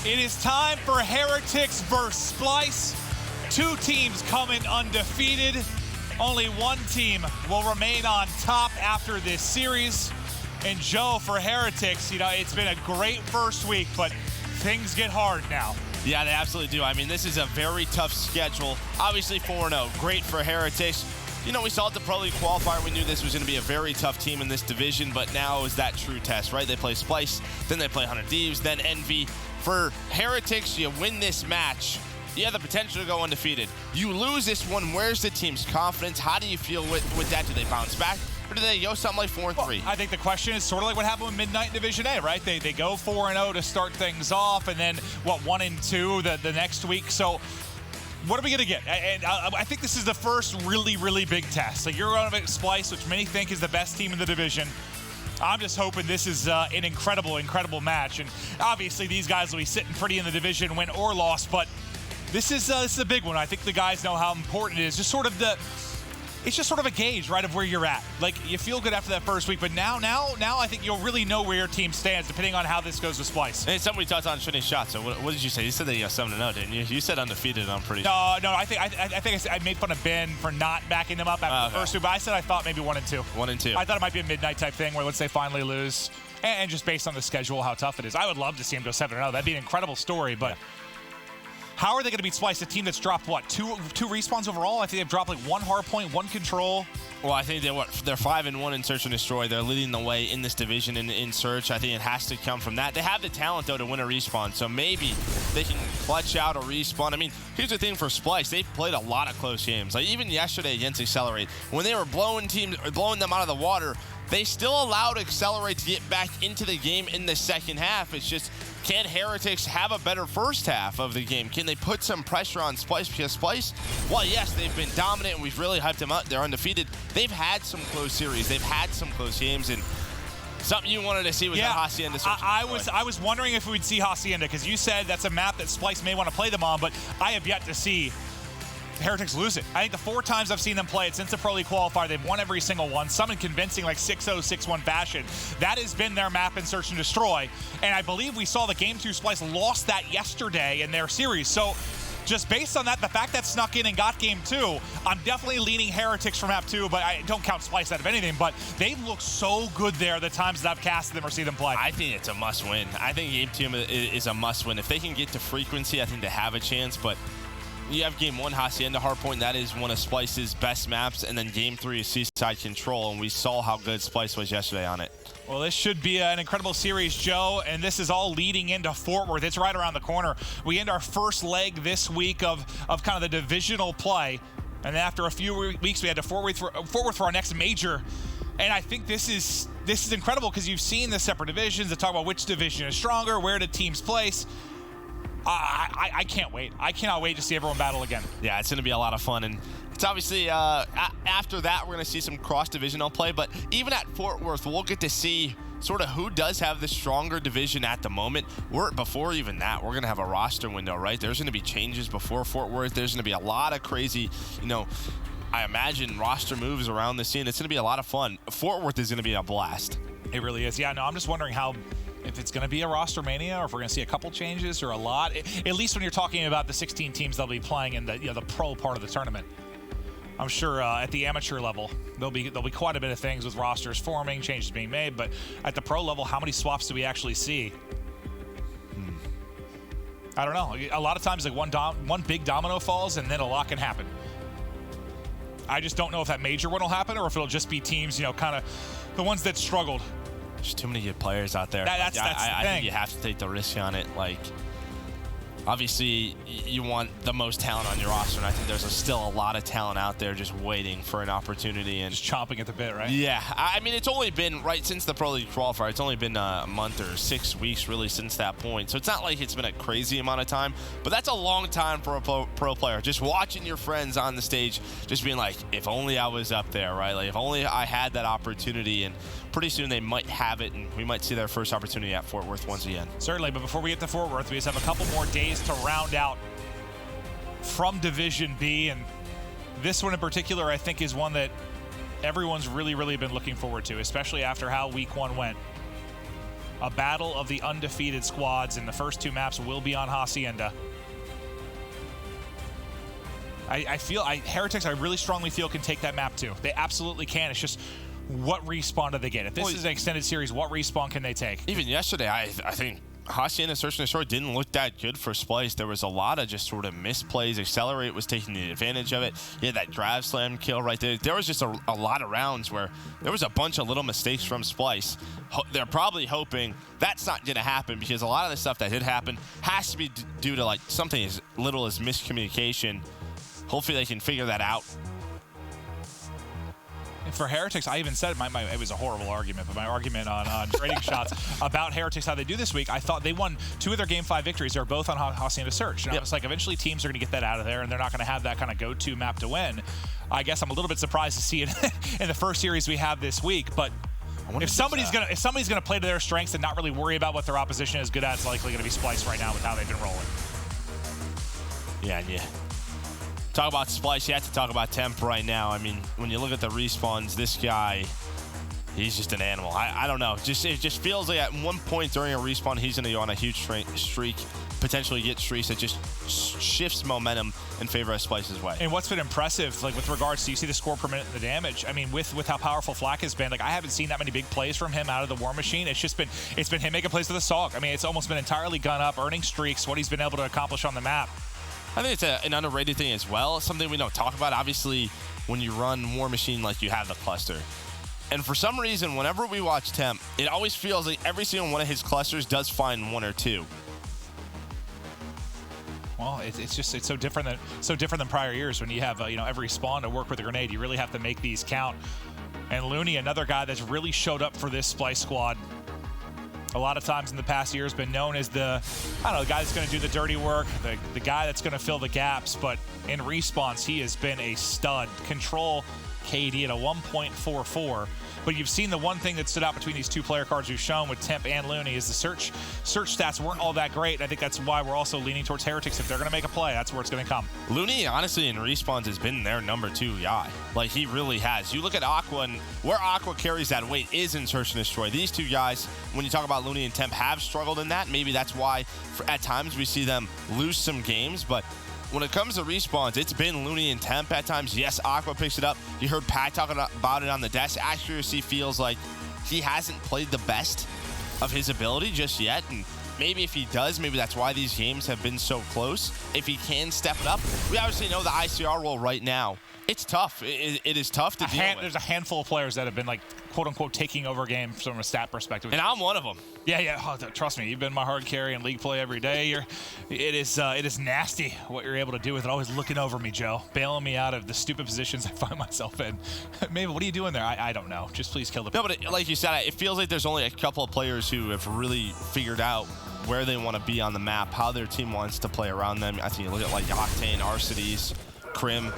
It is time for Heretics versus Splyce. Two teams coming undefeated. Only one team will remain on top after this series. And Joe, for Heretics, it's been a great first week, but things get hard now. Yeah, they absolutely do. I mean, this is a very tough schedule. Obviously 4-0, great for Heretics. We saw at the Pro League qualifier, we knew this was going to be a very tough team in this division, but now is that true test, right? They play Splyce, then they play 100 Thieves, then Envy. For Heretics, you win this match, you have the potential to go undefeated. You lose this one, where's the team's confidence? How do you feel with that? Do they bounce back? Or do they go something like 4-3? Well, I think the question is sort of like what happened with Midnight Division A, right? They go 4-0 to start things off, and then, 1-2 the next week. So what are we going to get? And I think this is the first really, really big test. Like, you're going to Splyce, which many think is the best team in the division. I'm just hoping this is an incredible, incredible match. And obviously, these guys will be sitting pretty in the division, win or loss. But this is a big one. I think the guys know how important it is. It's just sort of a gauge, right, of where you're at. Like, you feel good after that first week, but now I think you'll really know where your team stands, depending on how this goes with Splyce. And somebody touched on shooting shots. So what did you say? You said that you got 7-0, didn't you? You said undefeated. I'm pretty. No. I think I made fun of Ben for not backing them up after the first two, but I said I thought maybe 1-2. 1-2. I thought it might be a midnight type thing where let's say finally lose, and just based on the schedule, how tough it is. I would love to see him go 7-0. That'd be an incredible story, but. Yeah. How are they going to beat Splyce, a team that's dropped, two respawns overall? I think they've dropped like one hardpoint, one control. Well, I think they're 5-1 in Search and Destroy. They're leading the way in this division in Search. I think it has to come from that. They have the talent, though, to win a respawn, so maybe they can clutch out a respawn. I mean, here's the thing for Splyce. They've played a lot of close games. Like, even yesterday against Accelerate, when they were blowing them out of the water, they still allowed Accelerate to get back into the game in the second half. It's just, can Heretics have a better first half of the game? Can they put some pressure on Splyce? Because Splyce, well, yes, they've been dominant, and we've really hyped them up. They're undefeated. They've had some close series. They've had some close games, and something you wanted to see was that Hacienda. I was wondering if we'd see Hacienda, because you said that's a map that Splyce may want to play them on, but I have yet to see Heretics lose it. I think the 4 times I've seen them play it since the Pro League qualifier, they've won every single one, some in convincing like 6-0, 6-1 fashion. That has been their map in Search and Destroy, and I believe we saw the Game 2 Splyce lost that yesterday in their series. So just based on that, the fact that snuck in and got Game 2, I'm definitely leaning Heretics for map 2, but I don't count Splyce out of anything, but they look so good there the times that I've casted them or see them play. I think it's a must-win. I think Game 2 is a must-win. If they can get to frequency, I think they have a chance, but you have Game 1, Hacienda Hardpoint. That is one of Splyce's best maps. And then Game 3 is Seaside Control. And we saw how good Splyce was yesterday on it. Well, this should be an incredible series, Joe. And this is all leading into Fort Worth. It's right around the corner. We end our first leg this week of kind of the divisional play. And then after a few weeks, we had to Fort Worth for our next major. And I think this is incredible because you've seen the separate divisions that talk about which division is stronger, where do teams place. I can't wait. I cannot wait to see everyone battle again. Yeah, it's going to be a lot of fun. And it's obviously, after that, we're going to see some cross-divisional play. But even at Fort Worth, we'll get to see sort of who does have the stronger division at the moment. Before even that, we're going to have a roster window, right? There's going to be changes before Fort Worth. There's going to be a lot of crazy, I imagine roster moves around the scene. It's going to be a lot of fun. Fort Worth is going to be a blast. It really is. Yeah, no, I'm just wondering if it's going to be a roster mania or if we're going to see a couple changes or a lot. At least when you're talking about the 16 teams they'll be playing in the pro part of the tournament. I'm sure at the amateur level, there'll be quite a bit of things with rosters forming, changes being made, but at the pro level, how many swaps do we actually see? I don't know. A lot of times, like one big domino falls and then a lot can happen. I just don't know if that major one will happen or if it'll just be teams, kind of the ones that struggled. There's too many good players out there. That's the thing. I think you have to take the risk on it. Like, obviously, you want the most talent on your roster, and I think there's still a lot of talent out there just waiting for an opportunity. And just chomping at the bit, right? Yeah. I mean, it's only been, right, since the Pro League qualifier, it's only been a month or 6 weeks, really, since that point. So it's not like it's been a crazy amount of time, but that's a long time for a pro player. Just watching your friends on the stage, just being like, if only I was up there, right? Like, if only I had that opportunity. And pretty soon they might have it, and we might see their first opportunity at Fort Worth once again. Certainly, but before we get to Fort Worth, we just have a couple more days to round out from Division B, and this one in particular I think is one that everyone's really been looking forward to, especially after how Week 1 went. A battle of the undefeated squads, and the first 2 maps will be on Hacienda. Heretics, I really strongly feel, can take that map too. They absolutely can. It's just, what respawn do they get? If this is an extended series, what respawn can they take? Even yesterday, I think Hacienda Search and Destroy didn't look that good for Splyce. There was a lot of just sort of misplays. Accelerate was taking advantage of it. He had that drive slam kill right there. There was just a lot of rounds where there was a bunch of little mistakes from Splyce. They're probably hoping that's not going to happen, because a lot of the stuff that did happen has to be due to like something as little as miscommunication. Hopefully they can figure that out. For Heretics, I even said it was a horrible argument, but my argument on trading shots about Heretics, how they do this week, I thought they won 2 of their Game 5 victories. They're both on Hacienda Search. And I was like, eventually teams are going to get that out of there, and they're not going to have that kind of go-to map to win. I guess I'm a little bit surprised to see it in the first series we have this week, but if somebody's gonna play to their strengths and not really worry about what their opposition is good at, it's likely going to be Splyce right now with how they've been rolling. Yeah. Talk about Splyce, you have to talk about Temp right now. I mean, when you look at the respawns, this guy, he's just an animal. I don't know. It just feels like at one point during a respawn, he's going to go on a huge streak, potentially get streaks that just shifts momentum in favor of Splyce's way. And what's been impressive, like with regards to, you see the score per minute and the damage. I mean, with how powerful Flak has been, like I haven't seen that many big plays from him out of the War Machine. It's been him making plays with the SOG. I mean, it's almost been entirely gun up, earning streaks, what he's been able to accomplish on the map. I think it's an underrated thing as well, something we don't talk about. Obviously, when you run War Machine, like you have the cluster. And for some reason, whenever we watch Temp, it always feels like every single one of his clusters does find 1 or 2. Well, it's so different than prior years when you have every spawn to work with a grenade. You really have to make these count. And Looney, another guy that's really showed up for this Splyce squad. A lot of times in the past year has been known as the guy that's going to do the dirty work, the guy that's going to fill the gaps, but in respawns, he has been a stud. Control KD at a 1.44. But you've seen the one thing that stood out between these 2 player cards we've shown with Temp and Looney is the search stats weren't all that great. I think that's why we're also leaning towards Heretics. If they're going to make a play, that's where it's going to come. Looney, honestly, in respawns has been their number 2 guy. Like, he really has. You look at Aqua, and where Aqua carries that weight is in Search and Destroy. These 2 guys, when you talk about Looney and Temp, have struggled in that. Maybe that's why at times we see them lose some games, but when it comes to respawns, it's been Looney and Temp at times. Yes, Aqua picks it up. You heard Pat talking about it on the desk. Accuracy feels like he hasn't played the best of his ability just yet. And maybe if he does, maybe that's why these games have been so close. If he can step it up, we obviously know the ICR role right now. It's tough. It is tough to deal with. There's a handful of players that have been like, quote-unquote, taking over games from a stat perspective. And I'm one of them. Yeah. Oh, trust me, you've been my hard carry in league play every day. It is nasty what you're able to do with it. Always looking over me, Joe, bailing me out of the stupid positions I find myself in. Maybe, what are you doing there? I don't know. Just please kill the people. No, but like you said, it feels like there's only a couple of players who have really figured out where they want to be on the map, how their team wants to play around them. I think you look at like Octane, Arcides, Crim.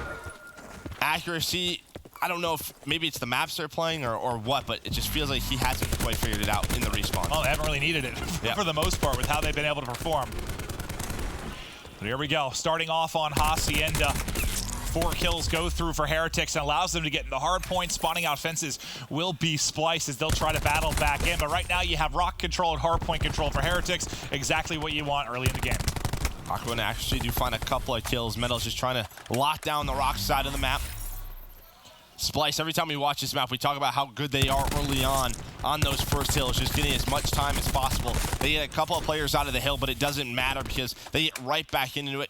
Accuracy, I don't know if maybe it's the maps they're playing or what, but it just feels like he hasn't quite figured it out in the respawn. Well, they haven't really needed it for the most part with how they've been able to perform. But here we go. Starting off on Hacienda. 4 kills go through for Heretics and allows them to get in the hard point. Spawning out fences will be Splyce as they'll try to battle back in. But right now you have rock control and hard point control for Heretics. Exactly what you want early in the game. Aqua actually do find a couple of kills. Metal's just trying to lock down the rock side of the map. Splyce, every time we watch this map, we talk about how good they are early on those first hills, just getting as much time as possible. They get a couple of players out of the hill, but it doesn't matter because they get right back into it.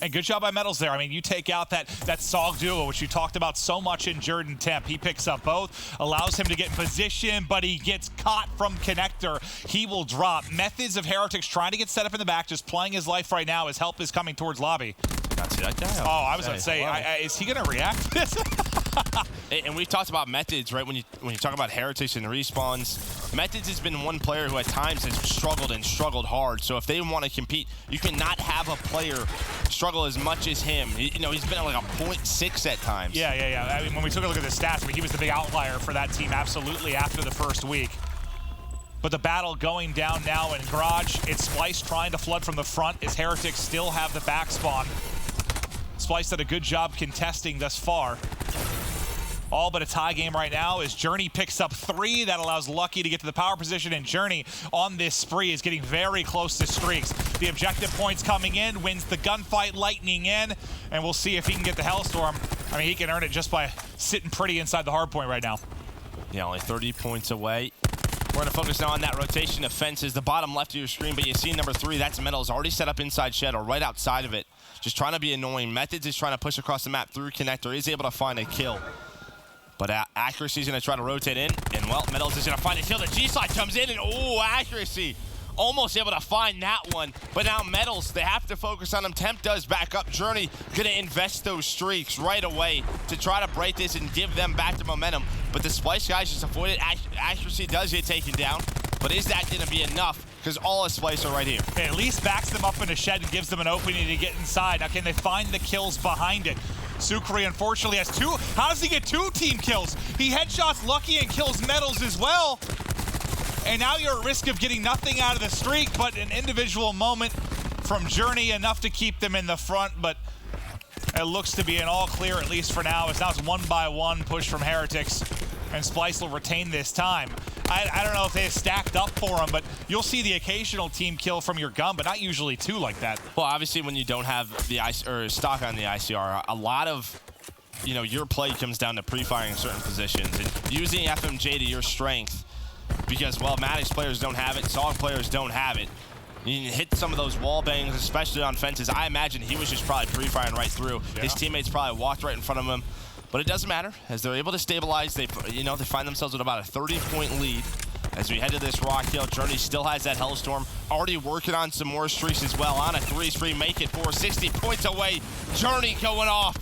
And good job by Metals there. I mean, you take out that SOG duo, which you talked about so much in Jordan Temp. He picks up both, allows him to get in position, but he gets caught from connector. He will drop. Methods of Heretics trying to get set up in the back, just playing his life right now. His help is coming towards lobby. Not see that guy. Oh, I was going to say, is he going to react to this? And we've talked about Methods, right? When you talk about Heretics and respawns, Methods has been one player who at times has struggled hard. So if they want to compete, you cannot have a player struggle as much as him. He's been at like a 0.6 at times. Yeah. I mean, when we took a look at the stats, I mean, he was the big outlier for that team absolutely after the first week. But the battle going down now in Garage. It's Splyce trying to flood from the front as Heretics still have the back spawn. Splyce did a good job contesting thus far. all but a tie game right now as Journey picks up 3. That allows Lucky to get to the power position, and Journey on this spree is getting very close to streaks. The objective points coming in, wins the gunfight, lightning in, and we'll see if he can get the Hellstorm. I mean, he can earn it just by sitting pretty inside the hardpoint right now. Yeah, only 30 points away. We're going to focus now on that rotation of fences, the bottom left of your screen, but you see number 3, that's Metal's already set up inside Shed or right outside of it. Just trying to be annoying. Methods is trying to push across the map through Connector, is able to find a kill. But Accuracy is going to try to rotate in, and well, Metals is going to find a kill. The G-Slide comes in, and oh, Accuracy. Almost able to find that one, but now Metals, they have to focus on him. Temp does back up. Journey gonna invest those streaks right away to try to break this and give them back the momentum. But the Splyce guys just avoid it. Accuracy does get taken down, but is that gonna be enough? Because all of Splyce are right here. It at least backs them up in a Shed and gives them an opening to get inside. Now, can they find the kills behind it? Sukri unfortunately has 2. How does he get 2 team kills? He headshots Lucky and kills Metals as well. And now you're at risk of getting nothing out of the streak, but an individual moment from Journey, enough to keep them in the front, but it looks to be an all clear, at least for now, as now it's 1-by-1 push from Heretics, and Splyce will retain this time. I don't know if they stacked up for him, but you'll see the occasional team kill from your gun, but not usually 2 like that. Well, obviously when you don't have the stock on the ICR, a lot of your play comes down to pre-firing certain positions and using FMJ to your strength. Because, well, Maddox players don't have it, SOG players don't have it. You can hit some of those wall bangs, especially on fences. I imagine he was just probably pre-firing right through. Yeah. His teammates probably walked right in front of him. But it doesn't matter. As they're able to stabilize, they find themselves with about a 30-point lead. As we head to this rock hill, Journey still has that Hellstorm. Already working on some more streaks as well. On a 3 spree, make it 460 points away. Journey going off.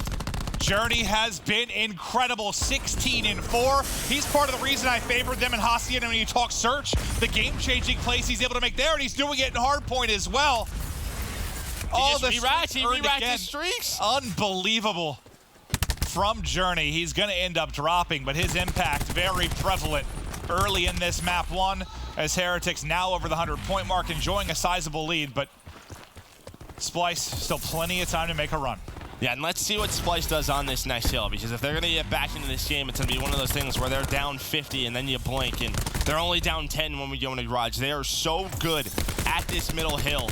Journey has been incredible, 16-4. He's part of the reason I favored them in Hacienda when you talk search. The game-changing plays he's able to make there, and he's doing it in hardpoint as well. He reracked his streaks. Unbelievable from Journey. He's going to end up dropping, but his impact very prevalent early in this map 1, as Heretics now over the 100-point mark, enjoying a sizable lead, but Splyce still plenty of time to make a run. Yeah, and let's see what Splyce does on this next hill, because if they're going to get back into this game, it's going to be one of those things where they're down 50 and then you blink, and they're only down 10 when we go into garage. They are so good at this middle hill.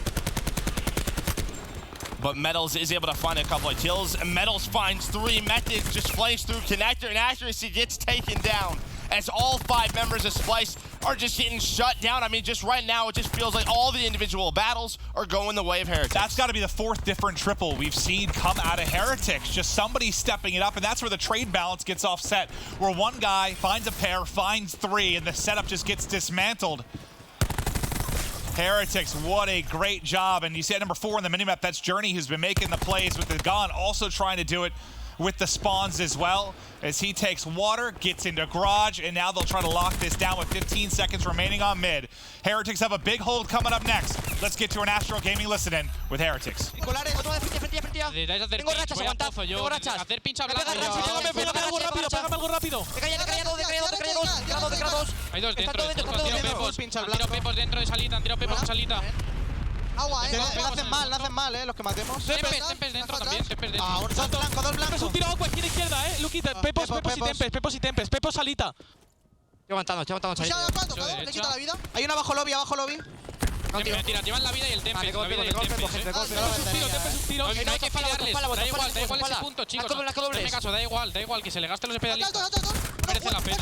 But Metals is able to find a couple of kills, and Metals finds 3. Methods just flames through Connector, and Accuracy gets taken down as all 5 members of Splyce are just getting shut down. I mean, just right now, it just feels like all the individual battles are going the way of Heretics. That's got to be the 4th different triple we've seen come out of Heretics. Just somebody stepping it up, and that's where the trade balance gets offset, where one guy finds a pair, finds 3, and the setup just gets dismantled. Heretics, what a great job. And you see at number 4 in the minimap, that's Journey, who's been making the plays with the gun, also trying to do it with the spawns as well, as he takes water, gets into garage, and now they'll try to lock this down with 15 seconds remaining on mid. Heretics have a big hold coming up next. Let's get to an Astro Gaming listen-in with Heretics. Tengo rachas. Hacer pincha blanco. Pégame algo rápido. Te caía dos. Hay 2 dentro. Han tirado pepos dentro de salita. Han tirado pepos en salita. Agua, no hacen mal, los que matemos. Tempes dentro también, Tempes dentro. Ahora dos blancos. Es un tiro agua, esquina izquierda, Luki, Pepos y Tempes, Pepos salita. Estoy aguantando salita. ¿Le quita la vida? Hay una abajo lobby. Mentira, llevan la vida y el Tempes. Tempes un tiro. No hay que filarles. Da igual ese punto, chicos. Hazme caso, da igual que se le gasten los especialistas. Merece la pena.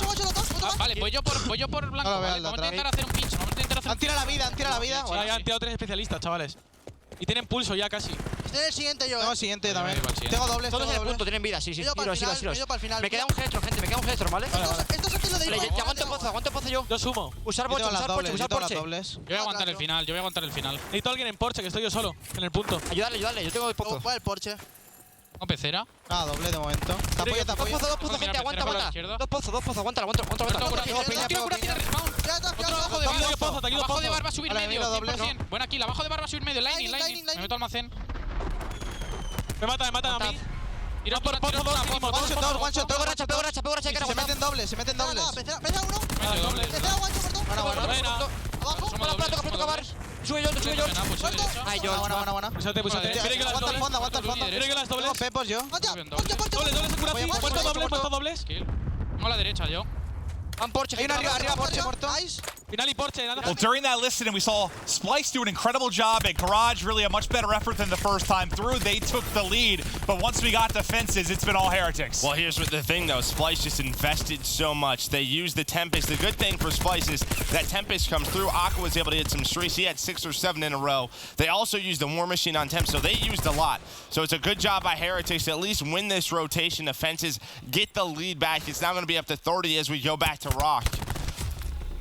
Vale, voy yo por blanco. Vamos a intentar hacer un pincho. Han tirado la vida. Han tirado 3 especialistas, chavales. Y tienen pulso ya casi. Estoy en el siguiente yo. Tengo el siguiente también. Vale. Tengo dobles. Todos en el punto, tienen vida, sí. Tiros. Me queda un Headshot, gente, ¿vale? Estos aquí lo de igual. Aguanto pozo yo. Yo sumo. Usar Porsche. Yo voy a aguantar el final, Necesito a alguien en Porsche, que estoy yo solo, en el punto. Ayudarle, yo tengo pozo. ¿Cuál el Porsche? ¿No pecera? Doble de momento. Te apoyo. Dos pozos, gente, aguanta. Dos pozos, aguanta. Tiene respawn. Abajo de barba subir medio, 100%. Buena kill, abajo de barba subir medio, lightning. Me meto almacén. Me matan a mí. Tiro por pozo, dos mínimo. Pego racha, se meten dobles. Pesa uno. Pesa guancho, corto. Abajo. Plato, cavar. Sube yo. Ay, yo. Buena. Púsate. Aguanta el fondo. Quiero que las dobles. Tengo pepos yo. Dobles, cura. Muerto dobles. Tengo a la derecha yo. Van Porsche. Hay una arriba Porsche muerto. Final y Porsche. Well, during that listening, we saw Splyce do an incredible job at Garage, really a much better effort than the first time through. They took the lead, but once we got to fences, it's been all Heretics. Well, here's what the thing, though. Splyce just invested so much. They used the Tempest. The good thing for Splyce is that Tempest comes through. Aqua was able to hit some streaks. He had 6 or 7 in a row. They also used the War Machine on Temp, so they used a lot. So it's a good job by Heretics to at least win this rotation of fences, get the lead back. It's now going to be up to 30 as we go back to Rock.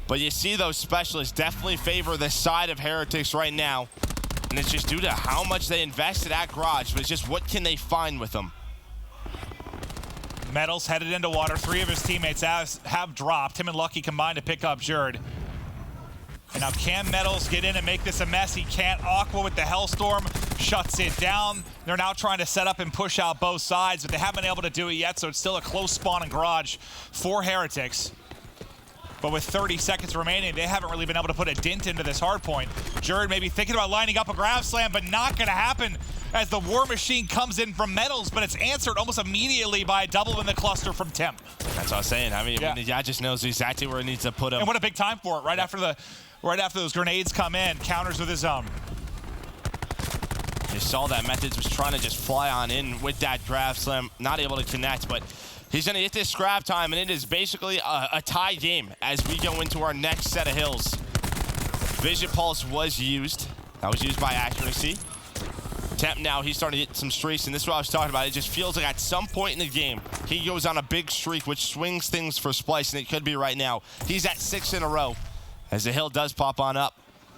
But you see those specialists definitely favor the side of Heretics right now. And it's just due to how much they invested at Garage, but it's just what can they find with them. Metals headed into water. 3 of his teammates have dropped. Him and Lucky combined to pick up Jerd. And now can Metals get in and make this a mess? He can't. Aqua with the Hellstorm shuts it down. They're now trying to set up and push out both sides, but they haven't been able to do it yet, so it's still a close spawn in Garage for Heretics. But with 30 seconds remaining, they haven't really been able to put a dent into this hardpoint. Jerd maybe thinking about lining up a grab slam, but not going to happen as the War Machine comes in from Metals, but it's answered almost immediately by a double in the cluster from Temp. That's what I was saying. I mean, yeah, just knows exactly where he needs to put him. And what a big time for it. Right after those grenades come in, counters with his own. You saw that Methods was trying to just fly on in with that grab slam, not able to connect, but he's going to get this scrap time, and it is basically a tie game as we go into our next set of hills. Vision Pulse was used. That was used by accuracy. Temp now, he's starting to get some streaks, and this is what I was talking about. It just feels like at some point in the game, he goes on a big streak, which swings things for Splyce, and it could be right now. He's at 6 in a row as the hill does pop on up.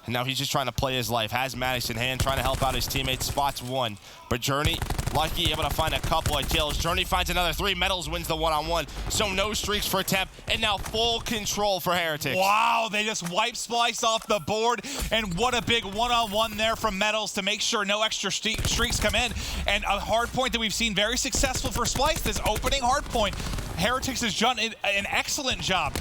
And now he's just trying to play his life. Has Maddox in hand, trying to help out his teammates. Spots 1. But Journey, lucky, able to find a couple of kills. Journey finds another 3. Metals wins the one-on-one. So no streaks for Temp. And now full control for Heretics. Wow, they just wipe Splyce off the board. And what a big one-on-one there from Metals to make sure no extra streaks come in. And a hard point that we've seen very successful for Splyce, this opening hard point. Heretics has done an excellent job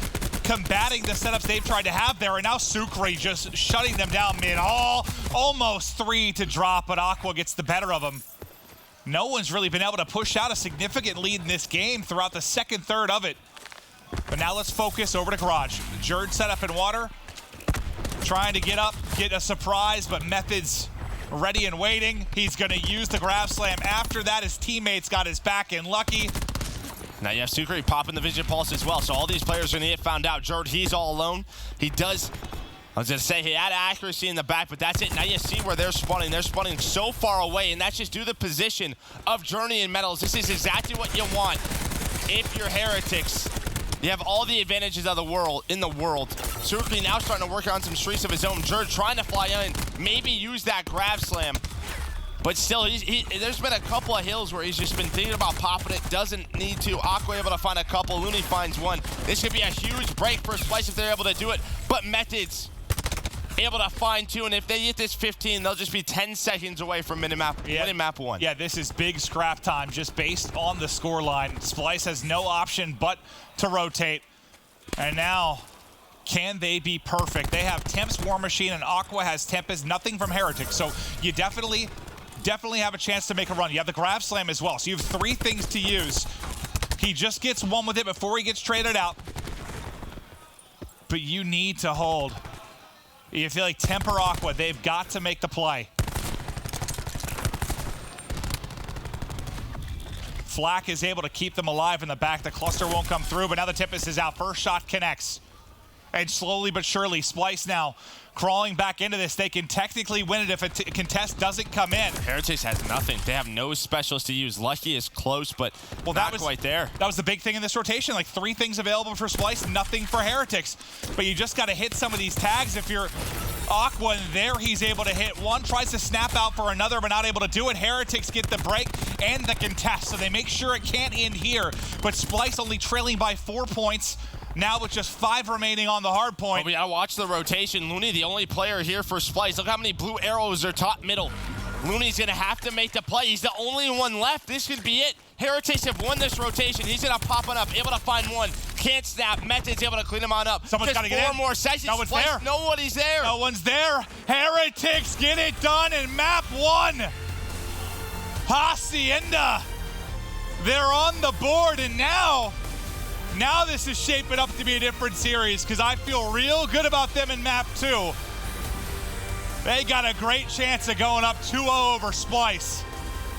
combating the setups they've tried to have there, and now Sucre just shutting them down mid-all. Almost 3 to drop, but Aqua gets the better of them. No one's really been able to push out a significant lead in this game throughout the second third of it. But now let's focus over to Garage. Jerd set up in water, trying to get up, get a surprise, but Methods ready and waiting. He's going to use the grab slam. After that, his teammates got his back in. Lucky. Now you have Sucre popping the Vision Pulse as well, so all these players are going to get found out. Jerd, he's all alone. He does, I was going to say, he had accuracy in the back, but that's it. Now you see where they're spawning. They're spawning so far away, and that's just due to the position of Journey and Metals. This is exactly what you want if you're Heretics. You have all the advantages of the world. Sucre now starting to work on some streaks of his own. Jerd trying to fly in, maybe use that grab slam. But still, there's been a couple of hills where he's just been thinking about popping it. Doesn't need to. Aqua able to find a couple. Looney finds one. This could be a huge break for Splyce if they're able to do it. But Methods able to find 2. And if they get this 15, they'll just be 10 seconds away from winning map 1. Yeah, this is big scrap time just based on the scoreline. Splyce has no option but to rotate. And now, can they be perfect? They have Temp's War Machine, and Aqua has Tempest. Nothing from Heretics. So you definitely have a chance to make a run. You have the grab slam as well, so you have 3 things to use. He just gets one with it before he gets traded out. But you need to hold. You feel like Temp or Aqua, they've got to make the play. Flak is able to keep them alive in the back. The cluster won't come through, but now the Tempest is out. First shot connects. And slowly but surely, Splyce now crawling back into this. They can technically win it if a contest doesn't come in. Heretics has nothing. They have no specialists to use. Lucky is close, but not quite there. That was the big thing in this rotation. Like 3 things available for Splyce, nothing for Heretics. But you just got to hit some of these tags. If you're Aqua, and there he's able to hit one, tries to snap out for another, but not able to do it. Heretics get the break and the contest, so they make sure it can't end here. But Splyce only trailing by 4 points. Now with just 5 remaining on the hard point. Oh, we gotta watch the rotation. Looney, the only player here for Splyce. Look how many blue arrows are top middle. Looney's gonna have to make the play. He's the only one left. This could be it. Heretics have won this rotation. He's gonna pop it up, able to find one. Can't snap. Method's able to clean him on up. Someone's gotta get in. 4 more seconds. No one's there. Nobody's there. No one's there. Heretics get it done in map 1. Hacienda. They're on the board, and now Now this is shaping up to be a different series because I feel real good about them in map 2. They got a great chance of going up 2-0 over Splyce.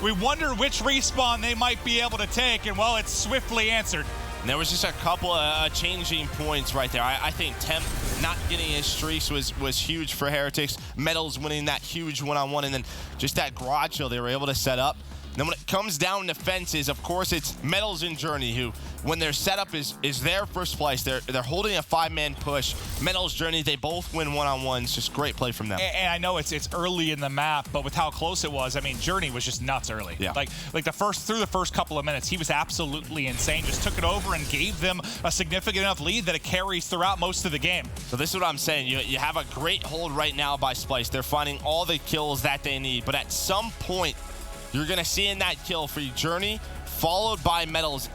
We wonder which respawn they might be able to take, and well, it's swiftly answered. And there was just a couple of changing points right there. I think Temp not getting his streaks was huge for Heretics. Metals winning that huge one-on-one, and then just that garage shield they were able to set up. And then when it comes down to fences, of course, it's Metals and Journey who, when their setup is there for Splyce, they're holding a 5-man push. Metals, Journey, they both win one-on-ones. Just great play from them. And I know it's early in the map, but with how close it was, I mean, Journey was just nuts early. Yeah. Like through the first couple of minutes, he was absolutely insane. Just took it over and gave them a significant enough lead that it carries throughout most of the game. So this is what I'm saying. You have a great hold right now by Splyce. They're finding all the kills that they need, but at some point, you're going to see in that kill for Journey, followed by Metals,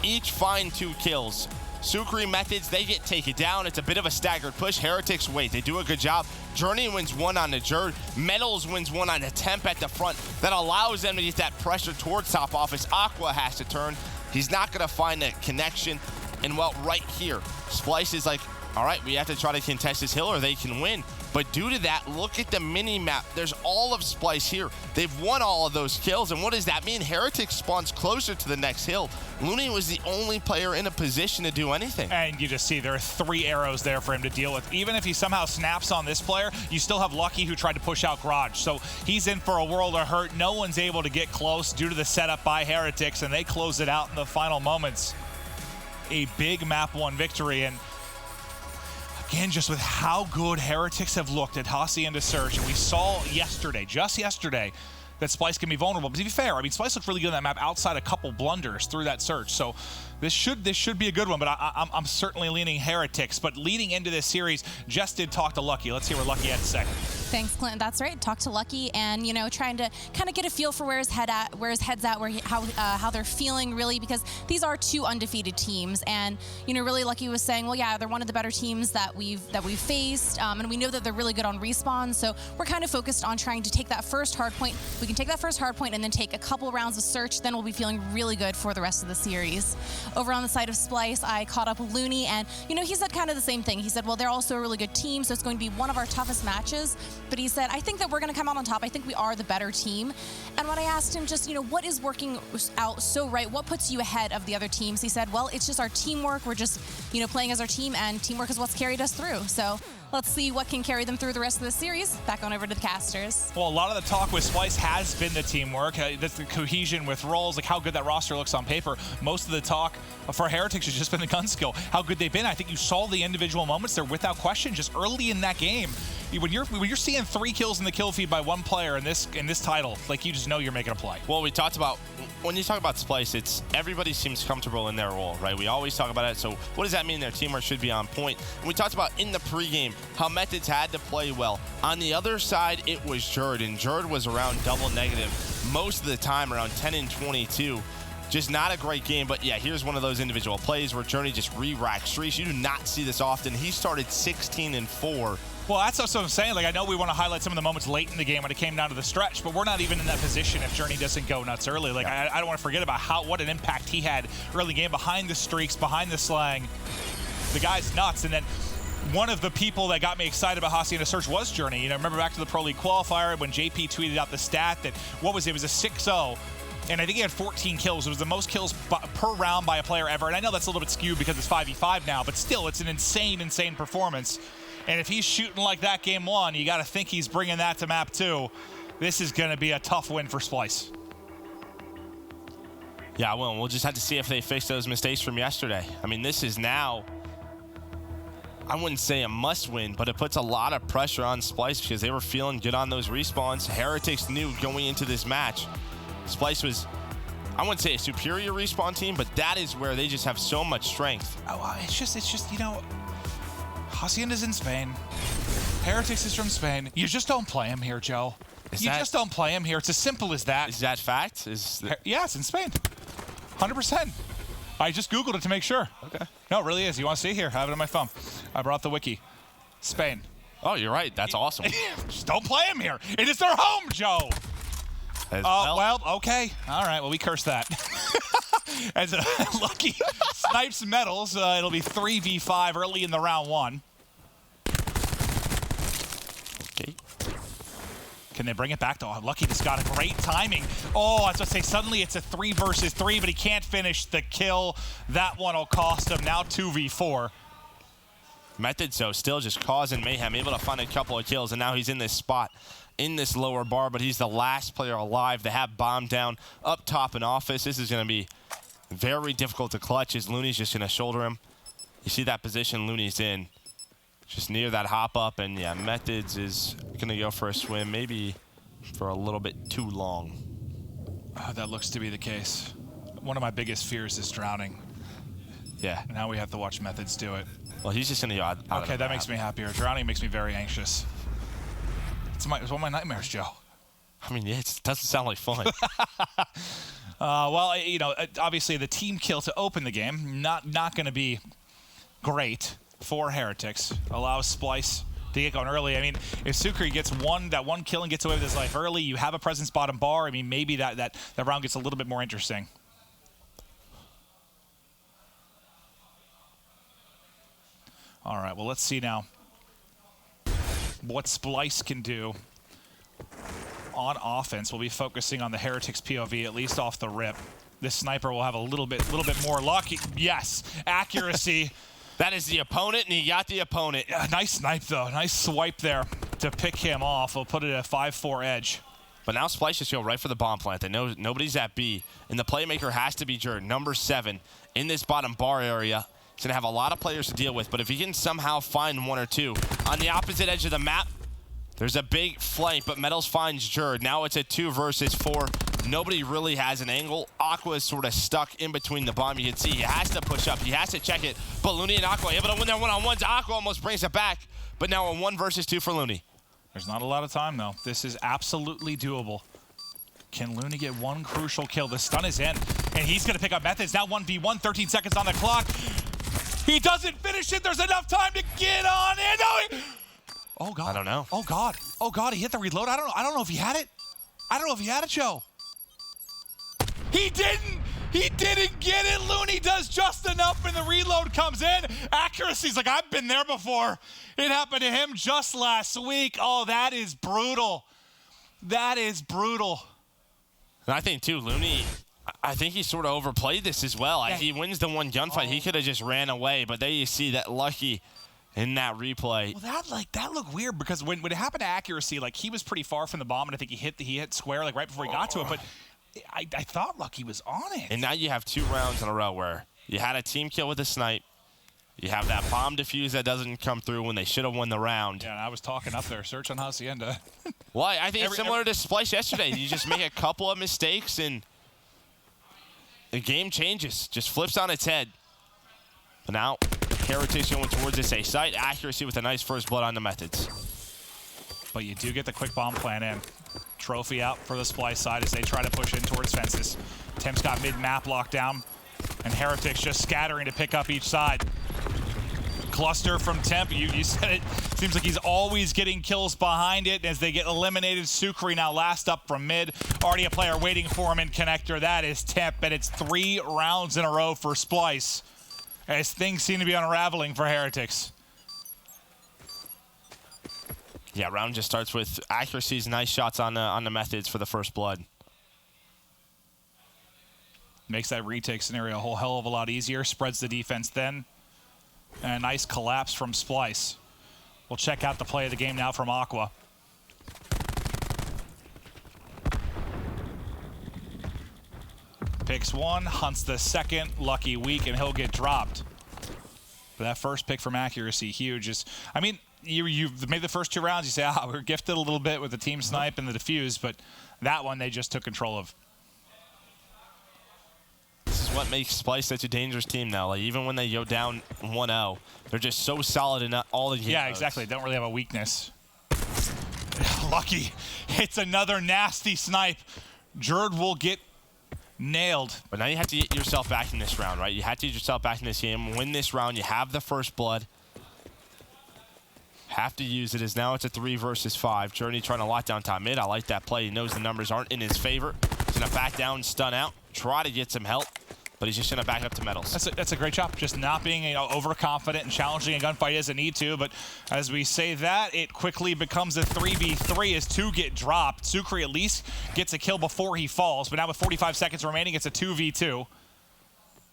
each find 2 kills. Sukri Methods, they get taken down. It's a bit of a staggered push. Heretics wait. They do a good job. Journey wins 1 on the Jerd. Metals wins 1 on the Temp at the front. That allows them to get that pressure towards top office. Aqua has to turn. He's not going to find a connection. And well, right here, Splyce is like, all right, we have to try to contest this hill or they can win. But due to that, look at the mini-map. There's all of Splyce here. They've won all of those kills, and what does that mean? Heretics spawns closer to the next hill. Looney was the only player in a position to do anything. And you just see there are 3 arrows there for him to deal with. Even if he somehow snaps on this player, you still have Lucky who tried to push out Garage. So he's in for a world of hurt. No one's able to get close due to the setup by Heretics, and they close it out in the final moments. A big map 1 victory, and again, just with how good Heretics have looked at Hacienda Search, and we saw just yesterday, that Splyce can be vulnerable. But to be fair, I mean, Splyce looked really good on that map outside a couple blunders through that search. So this should be a good one, but I'm certainly leaning Heretics. But leading into this series, Jess did talk to Lucky. Let's hear what Lucky had to say. Thanks, Clinton. That's right. Talk to Lucky, and trying to kind of get a feel for where his head's at, how they're feeling really, because these are 2 undefeated teams, and really Lucky was saying, well, yeah, they're one of the better teams that we've faced, and we know that they're really good on respawn. So we're kind of focused on trying to take that first hard point. We can take that first hard point and then take a couple rounds of search. Then we'll be feeling really good for the rest of the series. Over on the side of Splyce, I caught up with Looney, and he said kind of the same thing. He said, well, they're also a really good team, so it's going to be one of our toughest matches. But he said, I think that we're going to come out on top. I think we are the better team. And when I asked him just, what is working out so right? What puts you ahead of the other teams? He said, well, it's just our teamwork. We're just, playing as our team, and teamwork is what's carried us through. So let's see what can carry them through the rest of the series. Back on over to the casters. Well, a lot of the talk with Splyce has been the teamwork, that's the cohesion with roles, like how good that roster looks on paper. Most of the talk for Heretics has just been the gun skill, how good they've been. I think you saw the individual moments there without question, just early in that game. When you're seeing 3 kills in the kill feed by 1 player in this title, like, you just know you're making a play. Well, we talked about, when you talk about Splyce, it's everybody seems comfortable in their role, right? We always talk about it. So what does that mean? Their teamwork should be on point. And we talked about in the pregame how Methods had to play well. On the other side, it was Jerd, and Jerd was around double negative most of the time, around 10 and 22. Just not a great game, but yeah, here's one of those individual plays where Journey just re-racked streaks. You do not see this often. He started 16 and 4. Well, that's what I'm saying. Like, I know we want to highlight some of the moments late in the game when it came down to the stretch, but we're not even in that position if Journey doesn't go nuts early. Like, I don't want to forget about what an impact he had early game behind the streaks, behind the slang. The guy's nuts. And then one of the people that got me excited about Hacienda Search was Journey. Remember back to the Pro League qualifier when JP tweeted out the stat that, it was a 6-0. And I think he had 14 kills. It was the most kills per round by a player ever. And I know that's a little bit skewed because it's 5v5 now, but still, it's an insane performance. And if he's shooting like that game 1, you got to think he's bringing that to map 2. This is going to be a tough win for Splyce. Yeah, well, we'll just have to see if they fix those mistakes from yesterday. I mean, this is now, I wouldn't say a must-win, but it puts a lot of pressure on Splyce because they were feeling good on those respawns. Heretics knew going into this match, Splyce was, I wouldn't say a superior respawn team, but that is where they just have so much strength. Oh, it's just Hacienda's in Spain. Heretics is from Spain. You just don't play him here, Joe. You just don't play him here. It's as simple as that. Is that fact? Yeah, it's in Spain. 100%. I just Googled it to make sure. Okay. No, it really is. You want to see here? I have it on my phone. I brought the wiki. Spain. Oh, you're right. That's awesome. Just don't play him here. It is their home, Joe. Well, okay. All right. Well, we curse that. As Lucky snipes Metals. It'll be 3v5 early in the round 1. Okay. Can they bring it back, though? Lucky just got a great timing. Oh, I was going to say, suddenly it's a 3 versus 3, but he can't finish the kill. That one will cost him. Now 2v4. Methods, though, still just causing mayhem, able to find a couple of kills, and now he's in this spot in this lower bar, but he's the last player alive. They have bomb down up top in office. This is going to be very difficult to clutch as Looney's just going to shoulder him. You see that position Looney's in, just near that hop up, and yeah, Methods is going to go for a swim, maybe for a little bit too long. That looks to be the case. One of my biggest fears is drowning. Yeah. Now we have to watch Methods do it. Well, he's just going to go out. Okay, that makes me happier. Drowning makes me very anxious. It's one of my nightmares, Joe. I mean, yeah, it doesn't sound like fun. Well, you know, obviously the team kill to open the game, not going to be great for Heretics. Allows Splyce to get going early. I mean, if Sukri gets that one kill and gets away with his life early, you have a presence bottom bar. I mean, maybe that round gets a little bit more interesting. All right, well, let's see now what Splyce can do on offense. We'll be focusing on the Heretics POV, at least off the rip. This sniper will have a little bit more luck. Yes, accuracy. That is the opponent, and he got the opponent. Yeah, nice snipe, though. Nice swipe there to pick him off. We'll put it at a 5-4 edge. But now Splyce just go right for the bomb plant. They know nobody's at B, and the playmaker has to be Jerd, number 7, in this bottom bar area. He's going to have a lot of players to deal with, but if he can somehow find 1 or 2 on the opposite edge of the map, there's a big flank, but Metals finds Jerd. Now it's a 2 versus 4. Nobody really has an angle. Aqua is sort of stuck in between the bomb. You can see he has to push up. He has to check it. But Looney and Aqua able to win their one-on-ones. Aqua almost brings it back, but now a 1 versus 2 for Looney. There's not a lot of time, though. This is absolutely doable. Can Looney get one crucial kill? The stun is in, and he's going to pick up Methods. Now 1v1, 13 seconds on the clock. He doesn't finish it. There's enough time to get on in. No, oh, God. I don't know. Oh, God. Oh, God. He hit the reload. I don't know if he had it. I don't know if he had it, Joe. He didn't. He didn't get it. Looney does just enough, and the reload comes in. Accuracy's like, I've been there before. It happened to him just last week. Oh, that is brutal. That is brutal. And I think, too, Looney, I think he sort of overplayed this as well. Yeah. He wins the one gunfight. He could have just ran away, but there you see that Lucky in that replay. Well, that looked weird because when it happened to Accuracy, like, he was pretty far from the bomb, and I think he hit square like right before he got to it, but I thought Lucky was on it. And now you have 2 rounds in a row where you had a team kill with a snipe. You have that bomb defuse that doesn't come through when they should have won the round. Yeah, and I was talking up there. Search on Hacienda. Well, I think it's similar to Splyce yesterday. You just make a couple of mistakes and the game changes, just flips on its head. But now, Heretics going towards this site. Accuracy with a nice first blood on the Methods. But you do get the quick bomb plan in. Trophy out for the Splyce side as they try to push in towards fences. Temp's got mid-map locked down, and Heretics just scattering to pick up each side. Cluster from Temp, you said it. Seems like he's always getting kills behind it as they get eliminated. Sukri now last up from mid. Already a player waiting for him in connector. That is Temp, and it's 3 rounds in a row for Splyce as things seem to be unraveling for Heretics. Yeah, round just starts with Accuracy's nice shots on the Methods for the first blood. Makes that retake scenario a whole hell of a lot easier. Spreads the defense then. And a nice collapse from Splyce. We'll check out the play of the game now from Aqua. Picks 1, hunts the second, Lucky weak, and he'll get dropped. But that first pick from Accuracy, huge. I mean, you've made the first 2 rounds, you say, we were gifted a little bit with the team snipe and the defuse, but that one they just took control of. This is what makes Splyce such a dangerous team now. Like, even when they go down 1-0, they're just so solid in all the games. Yeah, exactly. They don't really have a weakness. Lucky hits another nasty snipe. Jerd will get nailed. But now you have to get yourself back in this round, right? You have to get yourself back in this game. Win this round. You have the first blood. Have to use it as now it's a 3 versus 5. Journey trying to lock down top mid. I like that play. He knows the numbers aren't in his favor. He's going to back down, stun out, try to get some help. but he's just going to back up to Metals. That's a great job. Just not being overconfident and challenging a gunfight he doesn't need to. But as we say that, it quickly becomes a 3v3 as 2 get dropped. Sukri at least gets a kill before he falls, but now with 45 seconds remaining, it's a 2v2.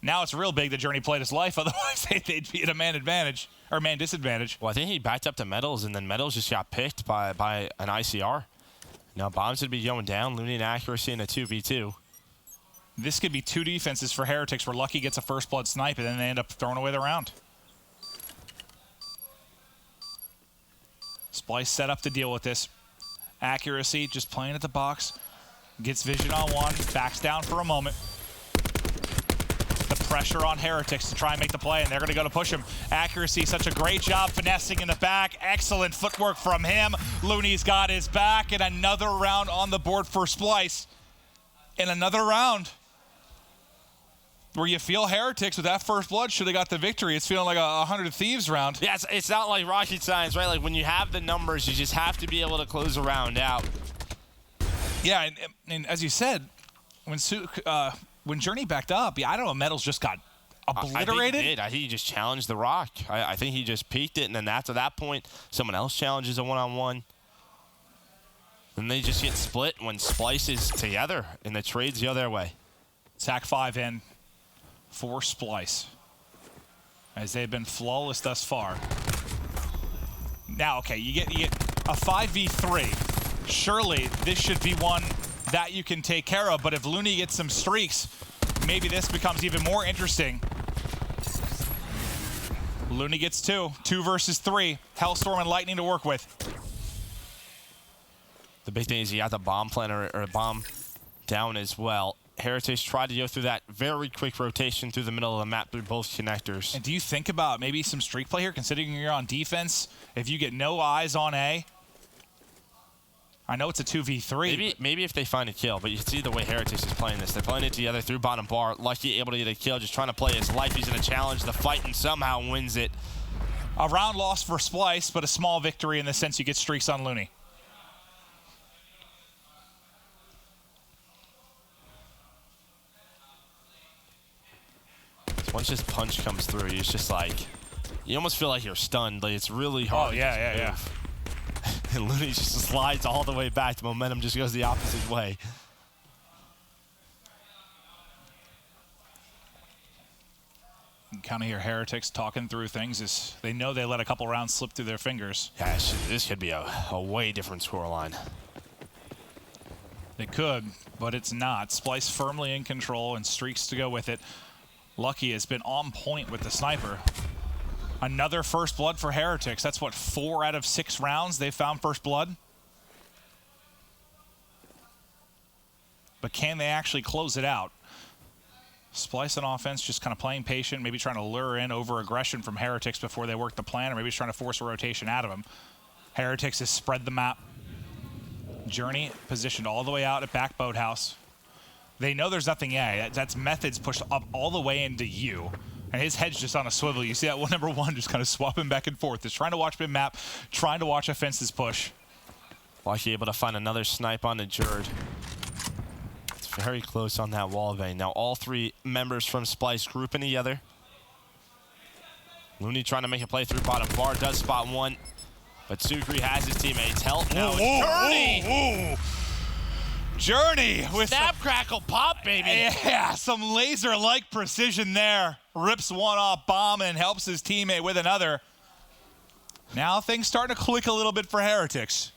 Now it's real big that Journey played his life, otherwise they'd be at a man advantage, or man disadvantage. Well, I think he backed up to Metals, and then Metals just got picked by an ICR. Now bombs would be going down, Looney and Accuracy in a 2v2. This could be 2 defenses for Heretics where Lucky gets a first blood snipe and then they end up throwing away the round. Splyce set up to deal with this. Accuracy just playing at the box. Gets vision on one, backs down for a moment. The pressure on Heretics to try and make the play, and they're going to go to push him. Accuracy, such a great job finessing in the back. Excellent footwork from him. Looney's got his back, and another round on the board for Splyce. And another round where you feel Heretics with that first blood should have got the victory. It's feeling like a 100 Thieves round. Yeah, it's not like rocket science, right? Like when you have the numbers, you just have to be able to close a round out. Yeah, and as you said, when Journey backed up, I don't know, Metals just got obliterated. I think he did. I think he just challenged the rock. I think he just peeked it, and then after that point, someone else challenges a one-on-one. And they just get split when Splyce is together, and the trades go their way. Sack 5 in for Splyce, as they've been flawless thus far. Now, okay, you get a 5v3. Surely this should be one that you can take care of, but if Looney gets some streaks, maybe this becomes even more interesting. Looney gets 2 versus 3. Hellstorm and Lightning to work with. The big thing is he got the bomb planner or bomb down as well. Heretics tried to go through that very quick rotation through the middle of the map through both connectors. And do you think about maybe some streak play here, considering you're on defense? If you get no eyes on A, I know it's a 2v3. Maybe if they find a kill, but you see the way Heretics is playing this. They're playing it together through bottom bar. Lucky able to get a kill, just trying to play his life. He's going to challenge the fight and somehow wins it. A round loss for Splyce, but a small victory in the sense you get streaks on Looney. Once this punch comes through, it's just like, you almost feel like you're stunned. Like it's really hard. Oh, yeah. And Looney just slides all the way back. The momentum just goes the opposite way. You kind of hear Heretics talking through things as they know they let a couple rounds slip through their fingers. Yeah, this could be a way different scoreline. It could, but it's not. Splyce firmly in control and streaks to go with it. Lucky has been on point with the sniper. Another first blood for Heretics. That's what, 4 out of 6 rounds they've found first blood? But can they actually close it out? Splyce on offense just kind of playing patient, maybe trying to lure in over aggression from Heretics before they work the plan, or maybe just trying to force a rotation out of them. Heretics has spread the map. Journey positioned all the way out at back boathouse. They know there's nothing A. That's Methods pushed up all the way into U. And his head's just on a swivel. You see that number 1 just kind of swapping back and forth. Just trying to watch mid-map, trying to watch offenses push. Lucky able to find another snipe on the Jerd. It's very close on that wall vein. Now all 3 members from Splyce grouping together. Looney trying to make a play through bottom bar. Does spot one. But Sukri has his teammates. Help now. Journey! Journey with snap, crackle, pop, baby. Yeah, some laser-like precision there. Rips one off bomb and helps his teammate with another. Now things starting to click a little bit for Heretics.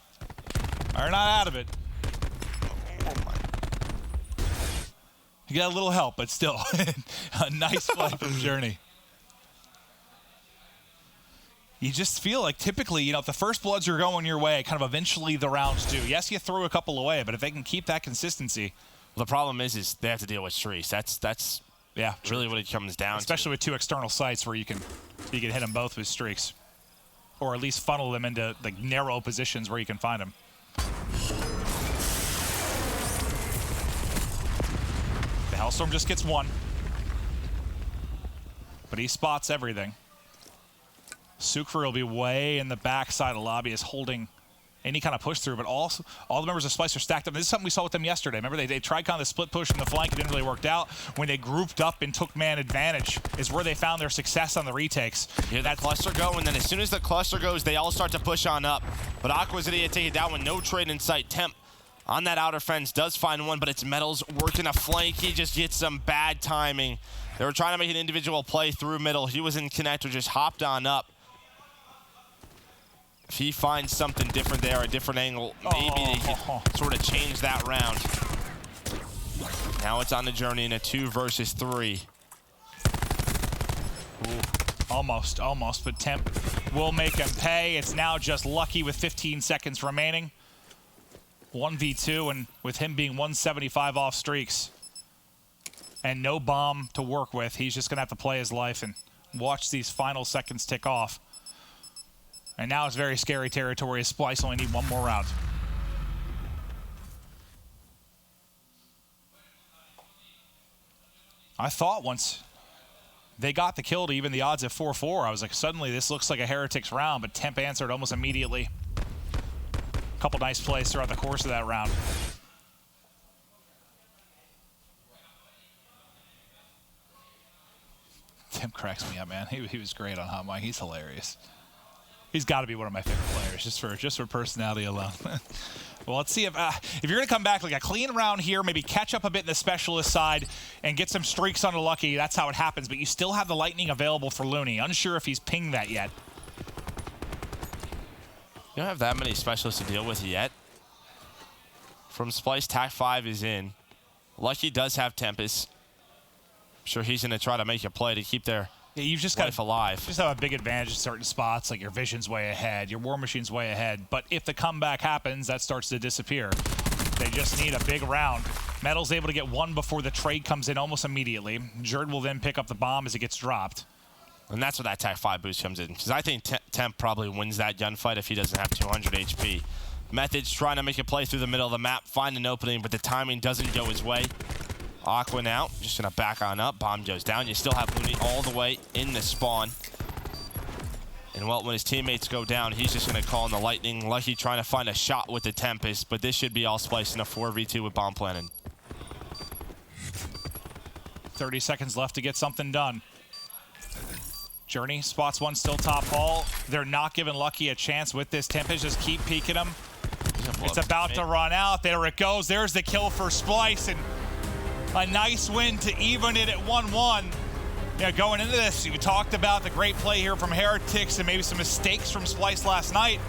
They're not out of it. You got a little help, but still a nice play from Journey. You just feel like typically, you know, if the first bloods are going your way, kind of eventually the rounds do. Yes, you threw a couple away, but if they can keep that consistency. Well, the problem is they have to deal with streaks. That's yeah, really what it comes down to. Especially with 2 external sites where you can hit them both with streaks. Or at least funnel them into like narrow positions where you can find them. The Hellstorm just gets 1. But he spots everything. Sukri will be way in the back side of the lobby, is holding any kind of push through, but all the members of Splyce are stacked up. This is something we saw with them yesterday. Remember, they tried kind of the split push in the flank. It didn't really work out. When they grouped up and took man advantage is where they found their success on the retakes. Yeah, that cluster go, and then as soon as the cluster goes, they all start to push on up. But Aqua's idiot take it down with no trade in sight. Temp on that outer fence does find one, but it's Metals working a flank. He just gets some bad timing. They were trying to make an individual play through middle. He was in connector, just hopped on up. If he finds something different there, a different angle, maybe they can sort of change that round. Now it's on the journey in a 2 versus 3. Ooh, almost, but Temp will make him pay. It's now just Lucky with 15 seconds remaining. 1v2, and with him being 175 off streaks and no bomb to work with, he's just gonna have to play his life and watch these final seconds tick off. And now it's very scary territory as Splyce only need one more round. I thought once they got the kill to even the odds at 4-4, I was like, suddenly this looks like a Heretics round, but Temp answered almost immediately. A couple nice plays throughout the course of that round. Temp cracks me up, man. He was great on Hot Mic. He's hilarious. He's got to be one of my favorite players, just for personality alone. Well, let's see if you're going to come back like a clean round here, maybe catch up a bit in the specialist side and get some streaks on the Lucky. That's how it happens, but you still have the Lightning available for Looney. Unsure if he's pinged that yet. You don't have that many specialists to deal with yet. From Splyce, TAC 5 is in. Lucky does have Tempest. I'm sure he's going to try to make a play to keep their you've just life alive. Just have a big advantage in certain spots, like your vision's way ahead, your war machine's way ahead. But if the comeback happens, that starts to disappear. They just need a big round. Metal's able to get one before the trade comes in almost immediately. Jerd will then pick up the bomb as it gets dropped. And that's where that TAC 5 boost comes in, because I think Temp probably wins that gunfight if he doesn't have 200 HP. Method's trying to make a play through the middle of the map, find an opening, but the timing doesn't go his way. Aqua now, just gonna back on up. Bomb goes down. You still have Looney all the way in the spawn. And well, when his teammates go down, he's just gonna call in the Lightning. Lucky trying to find a shot with the Tempest, but this should be all Splyce in a 4v2 with bomb planted. 30 seconds left to get something done. Journey spots one still top hall. They're not giving Lucky a chance with this Tempest. Just keep peeking him. It's about to run out. There it goes. There's the kill for Splyce, and a nice win to even it at 1-1. Yeah, going into this, you talked about the great play here from Heretics and maybe some mistakes from Splyce last night.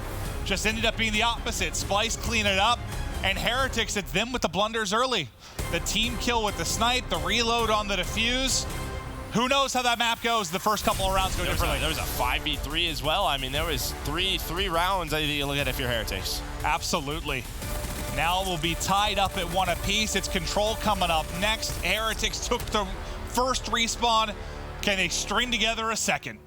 Just ended up being the opposite. Splyce clean it up, and Heretics, it's them with the blunders early. The team kill with the snipe, the reload on the defuse. Who knows how that map goes? The first couple of rounds go differently. There was a 5v3 as well. I mean, there was three rounds I think you look at if you're Heretics. Absolutely. Now we'll be tied up at 1 apiece. It's Control coming up next. Heretics took the first respawn. Can they string together a second?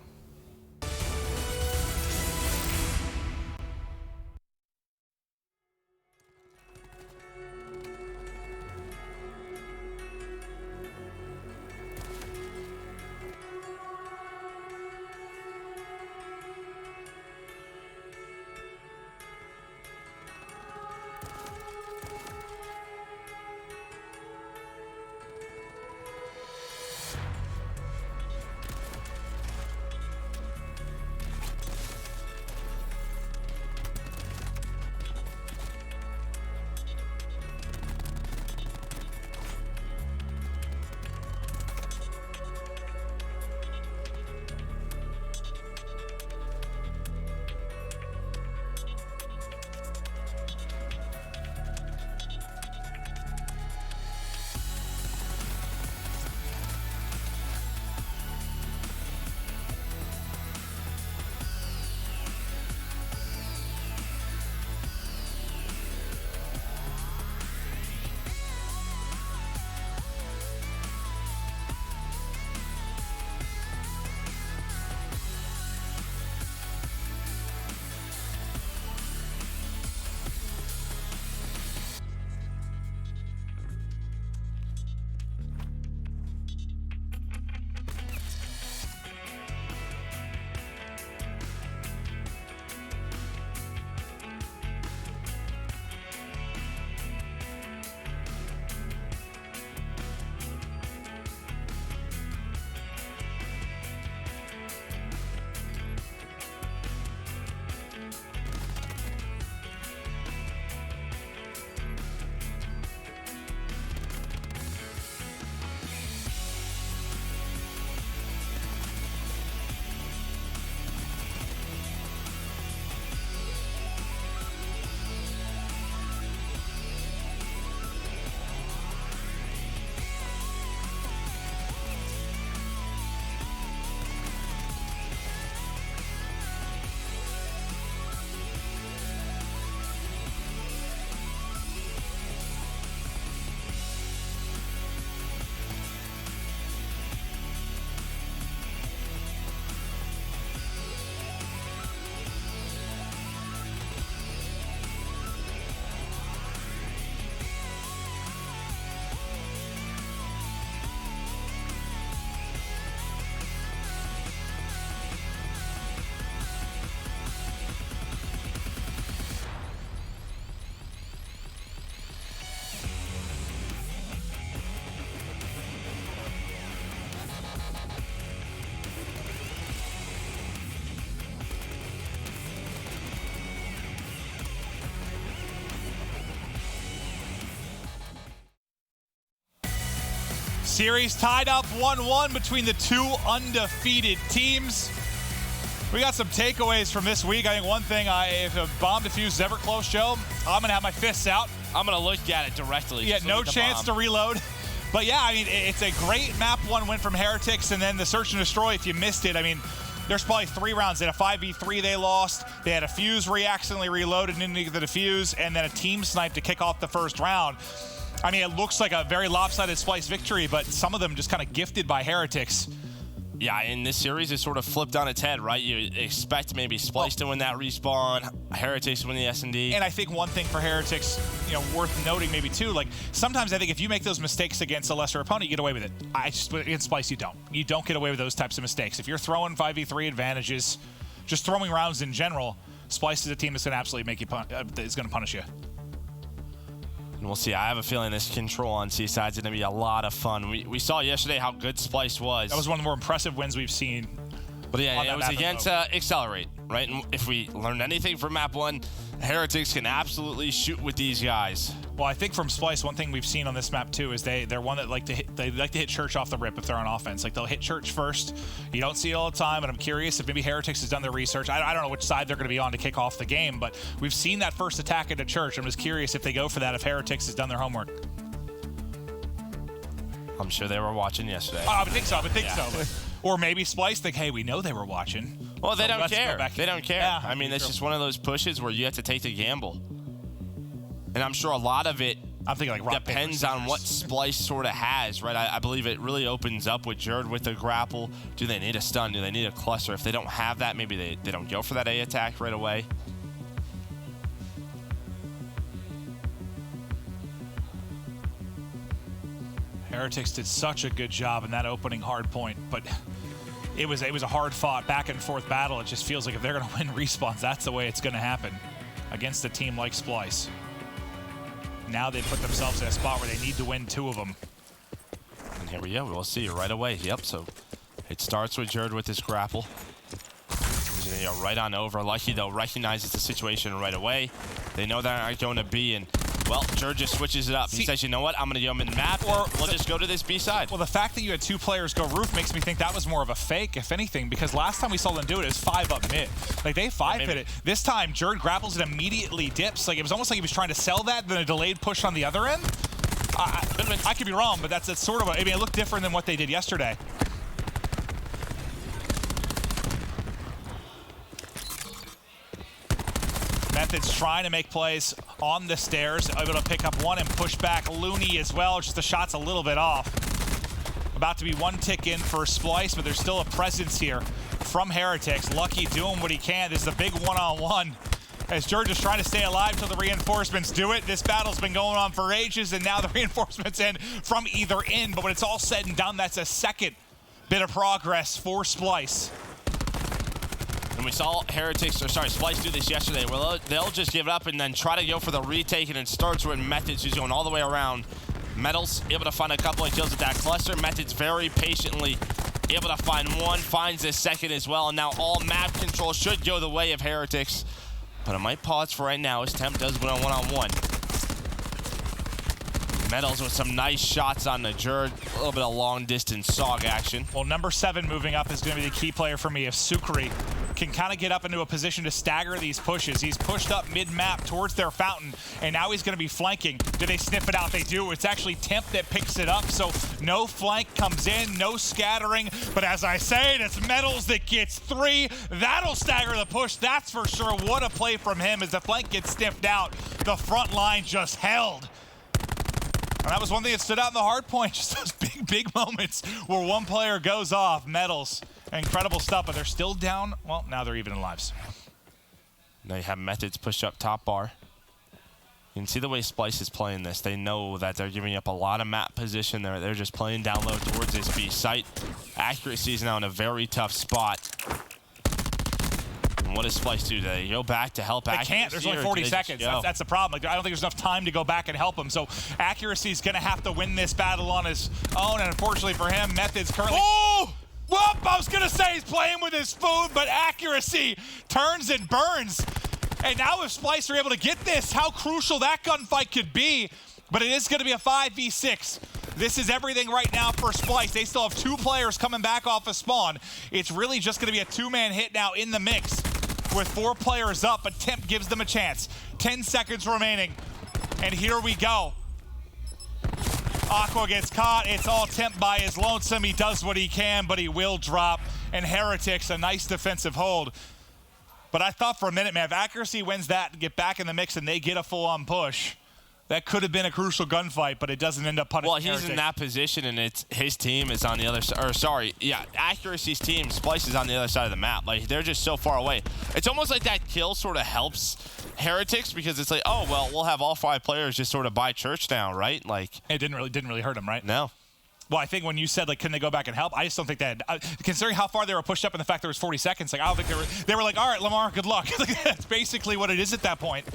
Series tied up 1-1 between the two undefeated teams. We got some takeaways from this week. I think one thing, if a bomb defuse is ever close, Joe, I'm going to have my fists out. I'm going to look at it directly. Yeah, no chance to reload. But yeah, I mean, it's a great map 1 win from Heretics, and then the search and destroy, if you missed it, I mean, there's probably 3 rounds. They had a 5v3 they lost. They had a fuse accidentally reloaded and didn't get the defuse, and then a team snipe to kick off the first round. I mean, it looks like a very lopsided Splyce victory, but some of them just kind of gifted by Heretics. Yeah, in this series, it sort of flipped on its head, right? You expect maybe Splyce to win that respawn, Heretics to win the S&D. And I think one thing for Heretics, you know, worth noting maybe too, like sometimes I think if you make those mistakes against a lesser opponent, you get away with it. Against Splyce, you don't. You don't get away with those types of mistakes. If you're throwing 5v3 advantages, just throwing rounds in general, Splyce is a team that's going to absolutely make you is going to punish you. And we'll see. I have a feeling this control on Seaside is going to be a lot of fun. We saw yesterday how good Splyce was. That was one of the more impressive wins we've seen. But yeah, it was against Accelerate, right? And if we learned anything from map 1, Heretics can absolutely shoot with these guys. Well, I think from Splyce, one thing we've seen on this map too is they're one that like to hit Church off the rip if they're on offense. Like they'll hit Church first. You don't see it all the time, and I'm curious if maybe Heretics has done their research. I don't know which side they're going to be on to kick off the game, but we've seen that first attack into Church. I'm just curious if they go for that if Heretics has done their homework. I'm sure they were watching yesterday. I would think so. Or maybe Splyce think, hey, we know they were watching. Well, they don't care. They don't care. Yeah, I mean, it's just one of those pushes where you have to take the gamble. And I'm sure a lot of it depends on what Splyce sort of has, right? I believe it really opens up with Jerd with the grapple. Do they need a stun? Do they need a cluster? If they don't have that, maybe they don't go for that A attack right away. Heretics did such a good job in that opening hard point, but it was a hard fought back and forth battle. It just feels like if they're going to win respawns, that's the way it's going to happen against a team like Splyce. Now they put themselves in a spot where they need to win 2 of them. And here we go. We'll see right away. Yep, so it starts with Jerd with his grapple. He's going to go right on over. Lucky, though, recognizes the situation right away. They know they're not going to be in. Well, Jerd just switches it up. He says, you know what? I'm going to go mid-map, or we'll just go to this B side. Well, the fact that you had 2 players go roof makes me think that was more of a fake, if anything, because last time we saw them do it, it was 5 up mid. Like, they 5-hit it. This time, Jerd grapples and immediately dips. Like, it was almost like he was trying to sell that, then a delayed push on the other end. I could be wrong, but that's sort of a, I mean, it looked different than what they did yesterday. Method's trying to make plays on the stairs, able to pick up one and push back Looney as well. Just the shot's a little bit off. About to be 1 tick in for Splyce, but there's still a presence here from Heretics. Lucky doing what he can. This is a big one-on-one as George is trying to stay alive till the reinforcements do it. This battle's been going on for ages, and now the reinforcements in from either end. But when it's all said and done, that's a second bit of progress for Splyce. And we saw Splyce do this yesterday. Well, they'll just give it up and then try to go for the retake, and it starts with Methods, who's going all the way around. Metals able to find a couple of kills with that cluster. Methods very patiently able to find one, finds the second as well, and now all map control should go the way of Heretics. But I might pause for right now as Temp does win on one-on-one. Metals with some nice shots on the Jerd. A little bit of long-distance SOG action. Well, number 7 moving up is going to be the key player for me. If Sukri can kind of get up into a position to stagger these pushes. He's pushed up mid-map towards their fountain, and now he's going to be flanking. Do they sniff it out? They do. It's actually Temp that picks it up, so no flank comes in, no scattering. But as I say, it's Metals that gets 3. That'll stagger the push, that's for sure. What a play from him as the flank gets sniffed out. The front line just held. And that was one thing that stood out in the hard point, just those big moments where one player goes off. Metals, incredible stuff, but they're still down. Well, now they're even in lives. Now you have Methods push up top bar. You can see the way Splyce is playing this. They know that they're giving up a lot of map position. They're just playing down low towards this B site. Accuracy is now in a very tough spot. And what does Splyce do? Do they go back to help accuracy? They can't. There's only 40 seconds. That's the problem. Like, I don't think there's enough time to go back and help him. So accuracy is going to have to win this battle on his own. And unfortunately for him, Methods currently... Oh! Whoop! I was going to say he's playing with his food, but accuracy turns and burns. And now if Splyce are able to get this, how crucial that gunfight could be. But it is going to be a 5v6. This is everything right now for Splyce. They still have 2 players coming back off of spawn. It's really just going to be a 2-man hit now in the mix with 4 players up, but Temp gives them a chance. 10 seconds remaining, and here we go. Aqua gets caught. It's all Temp by his lonesome. He does what he can, but he will drop. And Heretics, a nice defensive hold. But I thought for a minute, man, if Accuracy wins that and get back in the mix and they get a full-on push, that could have been a crucial gunfight, but it doesn't end up punishing Heretics. Well, he's in that position, and it's his team is on the other side. Or sorry, yeah, Accuracy's team, Splyce is on the other side of the map. Like, they're just so far away. It's almost like that kill sort of helps Heretics because it's like, oh, well, we'll have all 5 players just sort of buy church now, right? Like, it didn't really hurt him, right? No. Well, I think when you said, like, can they go back and help, I just don't think that, considering how far they were pushed up and the fact there was 40 seconds, like, I don't think they were like, all right, Lamar, good luck. That's basically what it is at that point.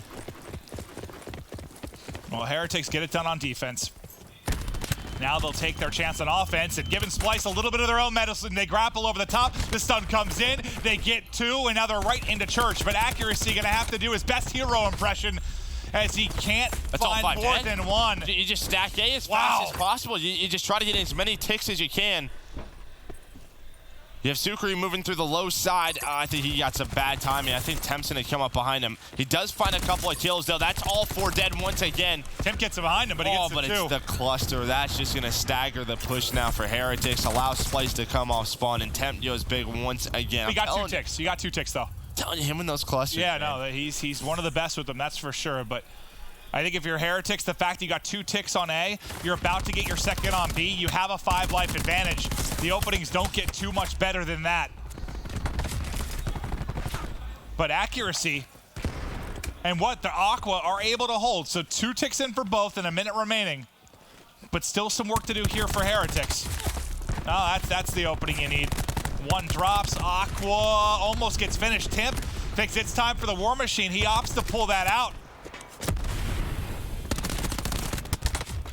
Well, Heretics get it done on defense. Now they'll take their chance on offense and giving Splyce a little bit of their own medicine. They grapple over the top. The stun comes in. They get 2, and now they're right into church. But Accuracy going to have to do his best hero impression as he can't find more than 1. You just stack A as fast as possible. You just try to get as many ticks as you can. You have Sukri moving through the low side. I think he got some bad timing. I think Temp's going to come up behind him. He does find a couple of kills, though. That's all 4 dead once again. Temp gets him behind him, but he gets but it too. It's the cluster. That's just going to stagger the push now for Heretics. Allows Splyce to come off spawn, and Temp goes big once again. He got 2 ticks. You got 2 ticks, though. Telling you, him in those clusters. Yeah, man. No, he's one of the best with them, that's for sure. But I think if you're Heretics, the fact you got 2 ticks on A, you're about to get your second on B, you have a 5-life advantage. The openings don't get too much better than that. But Accuracy and the Aqua are able to hold. So 2 ticks in for both and a minute remaining. But still some work to do here for Heretics. Oh, that's the opening you need. 1 drops. Aqua almost gets finished. Temp thinks it's time for the War Machine. He opts to pull that out.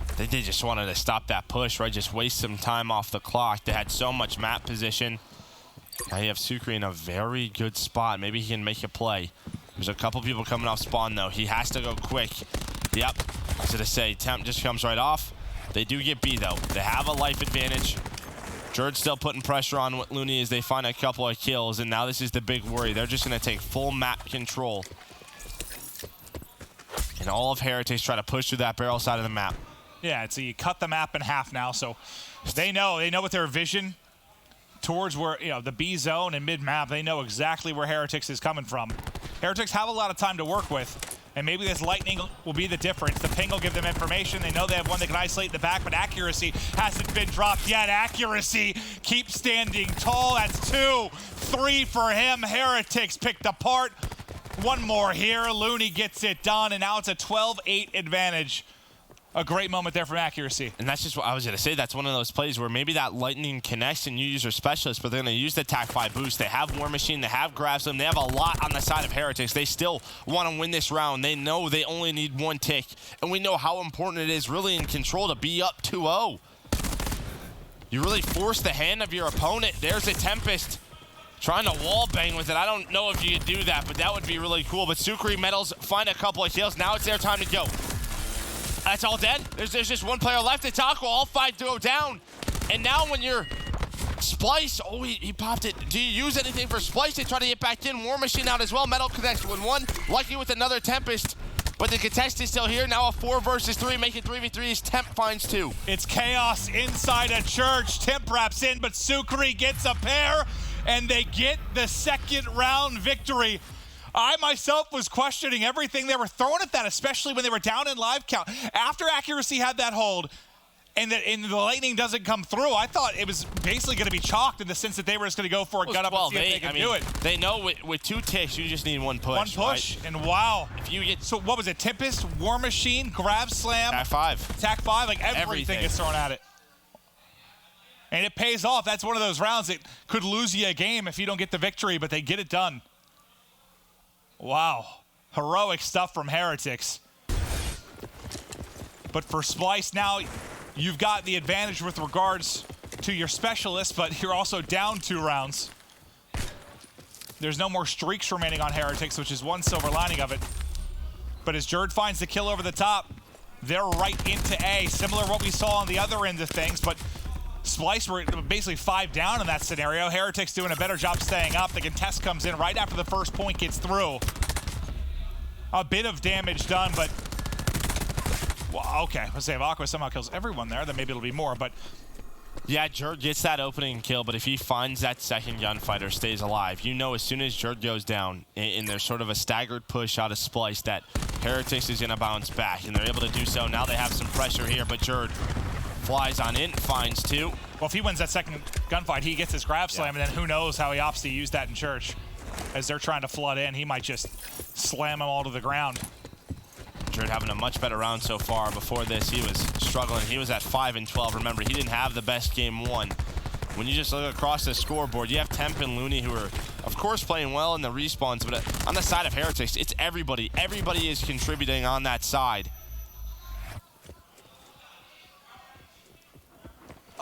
I think they just wanted to stop that push, right? Just waste some time off the clock. They had so much map position. Now you have Sukri in a very good spot. Maybe he can make a play. There's a couple people coming off spawn, though. He has to go quick. Yep. I was going to say, Temp just comes right off. They do get B, though. They have a life advantage. Jerd's still putting pressure on Looney as they find a couple of kills, and now this is the big worry. They're just going to take full map control. And all of Heretics try to push through that barrel side of the map. Yeah, so you cut the map in half now, so they know with their vision towards where, the B zone and mid-map, they know exactly where Heretics is coming from. Heretics have a lot of time to work with, and maybe this lightning will be the difference. The ping will give them information. They know they have one they can isolate in the back, but Accuracy hasn't been dropped yet. Accuracy keeps standing tall. That's 2, 3 for him. Heretics picked apart. 1 more here. Looney gets it done, and now it's a 12-8 advantage. A great moment there from Accuracy. And that's just what I was going to say. That's one of those plays where maybe that lightning connects and you use your specialist, but they're going to use the TAC-5 boost. They have War Machine. They have Grabs them. They have a lot on the side of Heretics. They still want to win this round. They know they only need 1 tick. And we know how important it is really in control to be up 2-0. You really force the hand of your opponent. There's a Tempest trying to wall bang with it. I don't know if you could do that, but that would be really cool. But Sukri Metals find a couple of kills. Now it's their time to go. That's all dead. There's just 1 player left. It's Aqua. All 5 to go down. And now when you're Splyce, oh, he popped it. Do you use anything for Splyce? They try to get back in. War Machine out as well. Metal connects with 1. Lucky with another Tempest. But the contest is still here. Now a 4 versus 3. Making 3v3s. Temp finds 2. It's chaos inside a church. Temp wraps in, but Sukri gets a pair. And they get the 2nd round victory. I myself was questioning everything they were throwing at that, especially when they were down in live count. After Accuracy had that hold and the lightning doesn't come through, I thought it was basically going to be chalked in the sense that they were just going to go for a gut up and see if they can do it. They know with 2 ticks, you just need 1 push. 1 push, right? And wow. If you get, so what was it? Tempest, War Machine, Grab Slam, TAC-5. TAC-5, like everything gets thrown at it. And it pays off. That's one of those rounds that could lose you a game if you don't get the victory, but they get it done. Wow, heroic stuff from Heretics. But for Splyce now, you've got the advantage with regards to your specialist, but you're also down 2 rounds. There's no more streaks remaining on Heretics, which is one silver lining of it. But as Jerd finds the kill over the top, they're right into A, similar to what we saw on the other end of things, but Splyce were basically 5 down in that scenario. Heretics doing a better job staying up. The contest comes in right after the first point gets through. A bit of damage done, but well, okay, let's say if Aqua somehow kills everyone there, then maybe it'll be more, but yeah, Jerd gets that opening kill, but if he finds that second gunfighter, stays alive, you know as soon as Jerd goes down, and there's sort of a staggered push out of Splyce, that Heretics is going to bounce back, and they're able to do so. Now they have some pressure here, but Jerd flies on in, finds 2. Well, if he wins that second gunfight, he gets his grab slam, and then who knows how he opts to use that in church. As they're trying to flood in, he might just slam them all to the ground. Jerd having a much better round so far. Before this, he was struggling. He was at 5 and 12. Remember, he didn't have the best game 1. When you just look across the scoreboard, you have Temp and Looney, who are, of course, playing well in the respawns, but on the side of Heretics, it's everybody. Everybody is contributing on that side.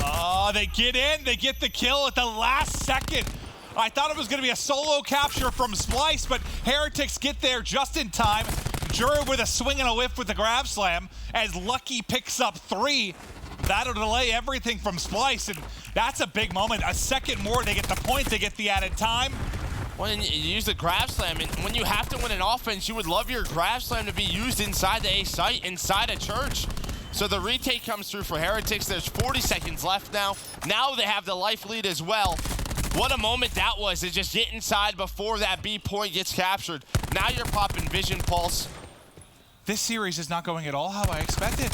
Oh, they get in. They get the kill at the last second. I thought it was going to be a solo capture from Splyce, but Heretics get there just in time. Jerd with a swing and a whiff with the grab slam as Lucky picks up 3. That'll delay everything from Splyce, and that's a big moment. A second more, they get the point, they get the added time. When you use the grab slam, and when you have to win an offense, you would love your grab slam to be used inside the A site, inside a church. So the retake comes through for Heretics. There's 40 seconds left now. Now they have the life lead as well. What a moment that was to just get inside before that B point gets captured. Now you're popping Vision Pulse. This series is not going at all how I expected.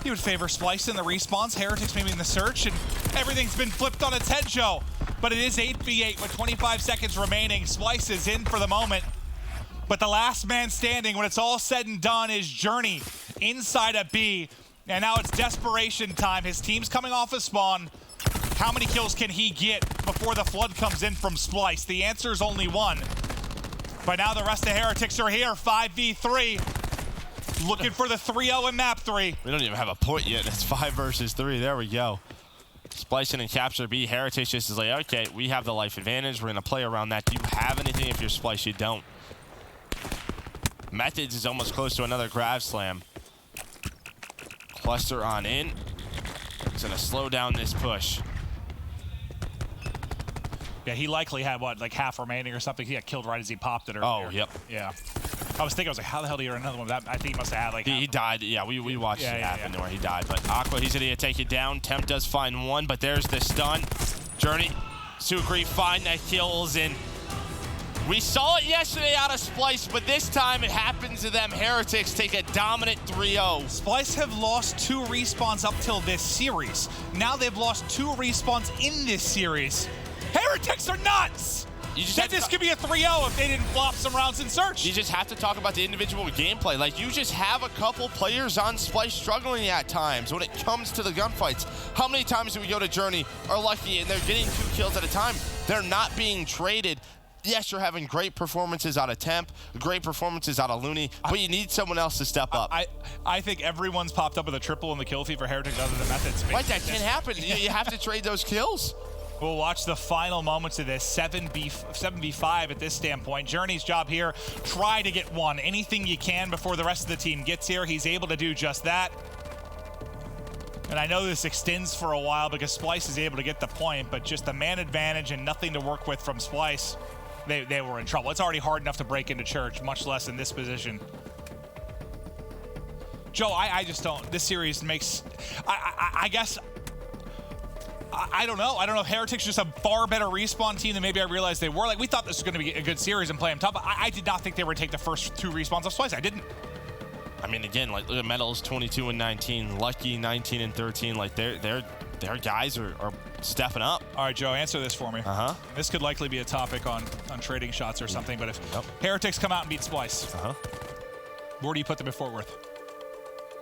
He would favor Splyce in the respawns, Heretics maybe in the search, and everything's been flipped on its head, Joe. But it is 8v8 with 25 seconds remaining. Splyce is in for the moment. But the last man standing, when it's all said and done, is Journey inside a B. And now it's desperation time. His team's coming off a spawn. How many kills can he get before the flood comes in from Splyce? The answer is only 1. But now the rest of Heretics are here, 5v3. Looking for the 3-0 in map 3. We don't even have a point yet. It's 5 versus 3. There we go. Splicing and capture B. Heretics just is like, okay, we have the life advantage. We're going to play around that. Do you have anything? If you're Splyce, you don't. Methods is almost close to another grab slam. Cluster on in. He's going to slow down this push. Yeah, he likely had, what, like half remaining or something? He got killed right as he popped it earlier. Oh, yep. Yeah. I was like, how the hell do you run another one? That, I think he must have had, like... He died. Yeah, we watched it happen where he died. But Aqua, he's going to take it down. Temp does find 1, but there's the stun. Journey, Sukri find that kills, and we saw it yesterday out of Splyce, but this time it happens to them. Heretics take a dominant 3-0. Splyce have lost 2 respawns up till this series. Now they've lost 2 respawns in this series. Heretics are nuts! This could be a 3-0 if they didn't flop some rounds in search. You just have to talk about the individual gameplay. Like, you just have a couple players on Splyce struggling at times when it comes to the gunfights. How many times do we go to Journey or Lucky and they're getting 2 kills at a time? They're not being traded. Yes, you're having great performances out of Temp, great performances out of Looney, but you need someone else to step up. I think everyone's popped up with a triple in the kill feed for Heretics other than Methods. Right, that can't happen. You have to trade those kills. We'll watch the final moments of this 7v5 at this standpoint. Journey's job here, try to get 1. Anything you can before the rest of the team gets here. He's able to do just that. And I know this extends for a while because Splyce is able to get the point, but just the man advantage and nothing to work with from Splyce, they were in trouble. It's already hard enough to break into church, much less in this position. Joe, I just don't. This series makes, I guess, I don't know. I don't know if Heretics are just a far better respawn team than maybe I realized they were. Like, we thought this was going to be a good series and play them tough. But I did not think they would take the first 2 respawns off Splyce. I didn't. I mean, again, like, look at Metals, 22 and 19, Lucky, 19 and 13. Like, their guys are stepping up. All right, Joe, answer this for me. This could likely be a topic on trading shots or something. But if Heretics come out and beat Splyce, where do you put them at Fort Worth?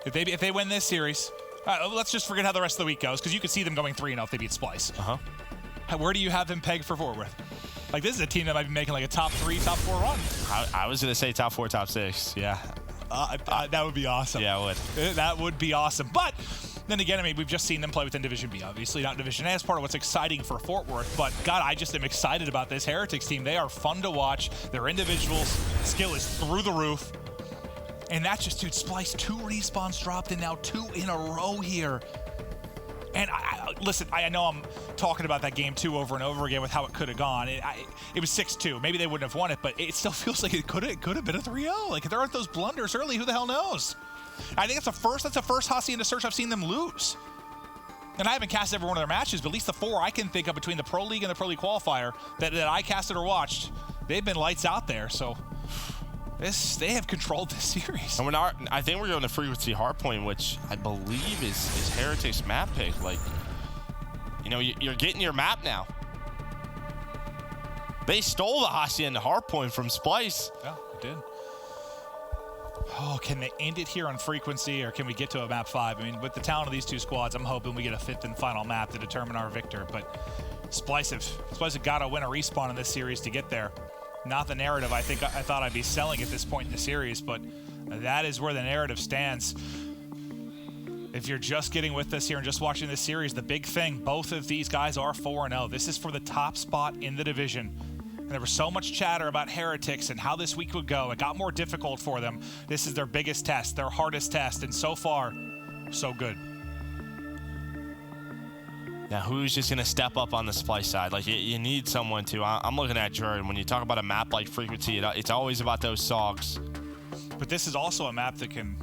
If they win this series, let's just forget how the rest of the week goes, because you could see them going 3-0 if they beat Splyce. Where do you have them pegged for Fort Worth? Like, this is a team that might be making like a top 3, top 4 run. I was going to say top 4, top 6. Yeah. That would be awesome. Yeah, it would. That would be awesome. But then again, I mean, we've just seen them play within Division B, obviously, not Division A. That's part of what's exciting for Fort Worth. But, God, I just am excited about this Heretics team. They are fun to watch. Their individual skill is through the roof. And that's just, dude, Splyce, 2 respawns dropped and now 2 in a row here. And listen, I know I'm talking about that game 2 over and over again with how it could have gone. It was 6-2. Maybe they wouldn't have won it, but it still feels like it could have been a 3-0. Like, if there aren't those blunders early, who the hell knows? I think that's the first Hacienda search I've seen them lose. And I haven't cast every one of their matches, but at least the 4 I can think of between the Pro League and the Pro League qualifier that I casted or watched, they've been lights out there. So they have controlled this series. And I think we're going to frequency hardpoint, which I believe is Heretics map pick. Like, you know, you're getting your map now. They stole the Hacienda hardpoint from Splyce. Yeah, they did. Oh, can they end it here on frequency, or can we get to a map 5? I mean, with the talent of these 2 squads, I'm hoping we get a 5th and final map to determine our victor. But Splyce have got to win a respawn in this series to get there. Not the narrative I thought I'd be selling at this point in the series, but that is where the narrative stands. If you're just getting with us here and just watching this series, the big thing, both of these guys are 4-0. This is for the top spot in the division. And there was so much chatter about Heretics and how this week would go. It got more difficult for them. This is their biggest test, their hardest test, and so far, so good. Now, who's just going to step up on the Splyce side? Like, you need someone to. I'm looking at Jordan. When you talk about a map like frequency, it's always about those SOGs. But this is also a map that can,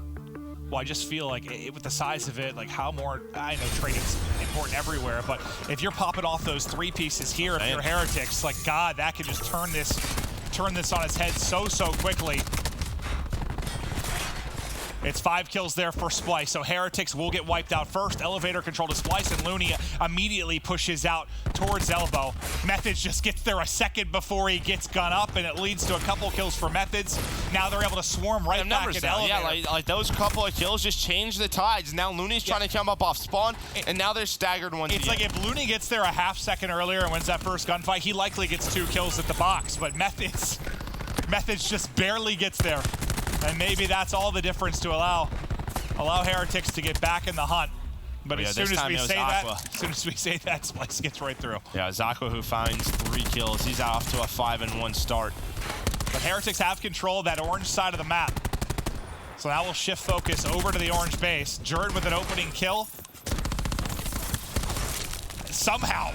well, I just feel like with the size of it, like how more, I know trading's important everywhere, but if you're popping off those 3 pieces here, if you're Heretics, like, God, that could just turn this on its head so quickly. It's 5 kills there for Splyce, so Heretics will get wiped out first. Elevator control to Splyce, and Looney immediately pushes out towards Elbow. Methods just gets there a second before he gets gun up, and it leads to a couple kills for Methods. Now they're able to swarm right back at Elevator. Yeah, like those couple of kills just change the tides. Now Looney's trying to come up off spawn, and now they're staggered once again. It's like if Looney gets there a half second earlier and wins that first gunfight, he likely gets 2 kills at the box, but Methods just barely gets there. And maybe that's all the difference to allow Heretics to get back in the hunt. But as soon as we say that, Splyce gets right through. Yeah, Zakwa, who finds 3 kills. He's off to a 5-1 start. But Heretics have control of that orange side of the map. So that will shift focus over to the orange base. Jerd with an opening kill. Somehow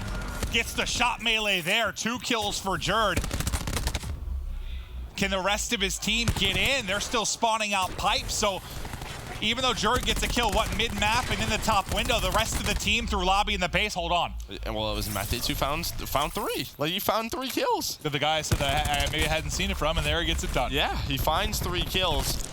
gets the shot melee there. 2 kills for Jerd. Can the rest of his team get in? They're still spawning out pipes, so even though Jerd gets a kill, mid-map and in the top window, the rest of the team through lobby in the base, hold on. Well, it was Methods who found 3. Like, he found 3 kills. The guy said that I maybe hadn't seen it from, and there he gets it done. Yeah, he finds 3 kills.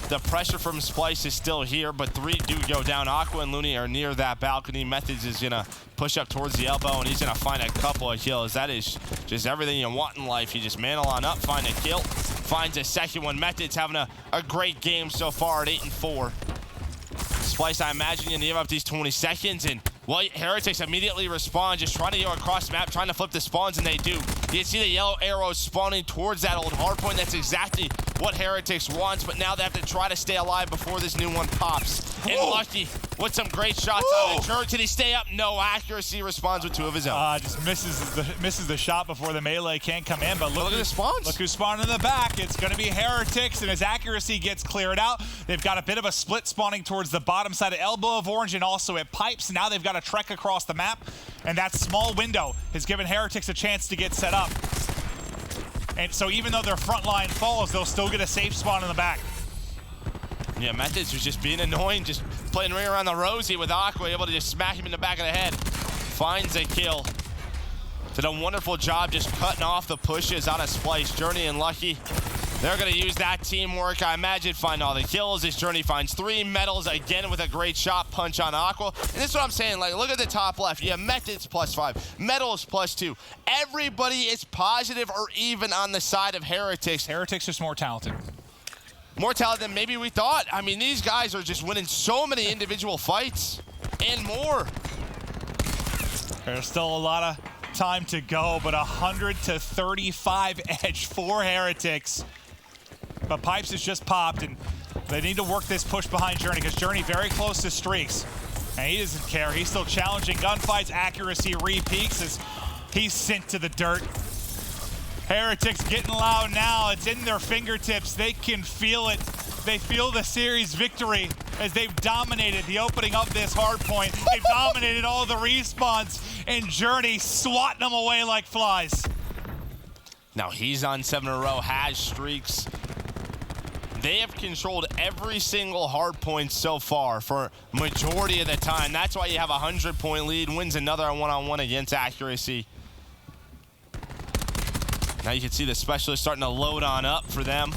The pressure from Splyce is still here, but 3 do go down. Aqua and Looney are near that balcony. Methods is gonna push up towards the elbow, and he's gonna find a couple of kills. That is just everything you want in life. You just mantle on up, find a kill, finds a second one. Methods having a great game so far at 8-4. Splyce, I imagine you give up these 20 seconds, and well, Heretics immediately respond, just trying to go across the map, trying to flip the spawns, and they do. You see the yellow arrows spawning towards that old hardpoint. That's exactly what Heretics wants, but now they have to try to stay alive before this new one pops. And Lucky with some great shots out of the Jerd. Can he stay up? No accuracy. Responds with 2 of his own. Just misses the shot before the melee can't come in, but look at the spawns. Look who's spawned in the back. It's going to be Heretics, and his accuracy gets cleared out. They've got a bit of a split spawning towards the bottom side of elbow of orange and also at pipes. Now they've got to trek across the map, and that small window has given Heretics a chance to get set up. And so even though their front line falls, they'll still get a safe spawn in the back. Yeah, Methods was just being annoying, just playing ring around the rosy with Aqua, able to just smack him in the back of the head. Finds a kill. Did a wonderful job just cutting off the pushes out of Splyce. Journey and Lucky, they're going to use that teamwork, I imagine, find all the kills. This Journey finds 3 medals again with a great shot punch on Aqua. And this is what I'm saying, like, look at the top left. You have Methods +5, medals +2. Everybody is positive or even on the side of Heretics. Heretics is more talented. More talent than maybe we thought. I mean, these guys are just winning so many individual fights and more. There's still a lot of time to go, but 100-35 edge for Heretics. But Pipes has just popped, and they need to work this push behind Journey, because Journey very close to streaks. And he doesn't care. He's still challenging gunfights. Accuracy re-peaks as he's sent to the dirt. Heretics getting loud now. It's in their fingertips. They can feel it. They feel the series victory as they've dominated the opening of this hard point. They've dominated all the respawns, and Journey swatting them away like flies. Now he's on 7 in a row, has streaks. They have controlled every single hard point so far for majority of the time. That's why you have a 100-point lead, wins another one-on-one against accuracy. Now you can see the specialist starting to load on up for them.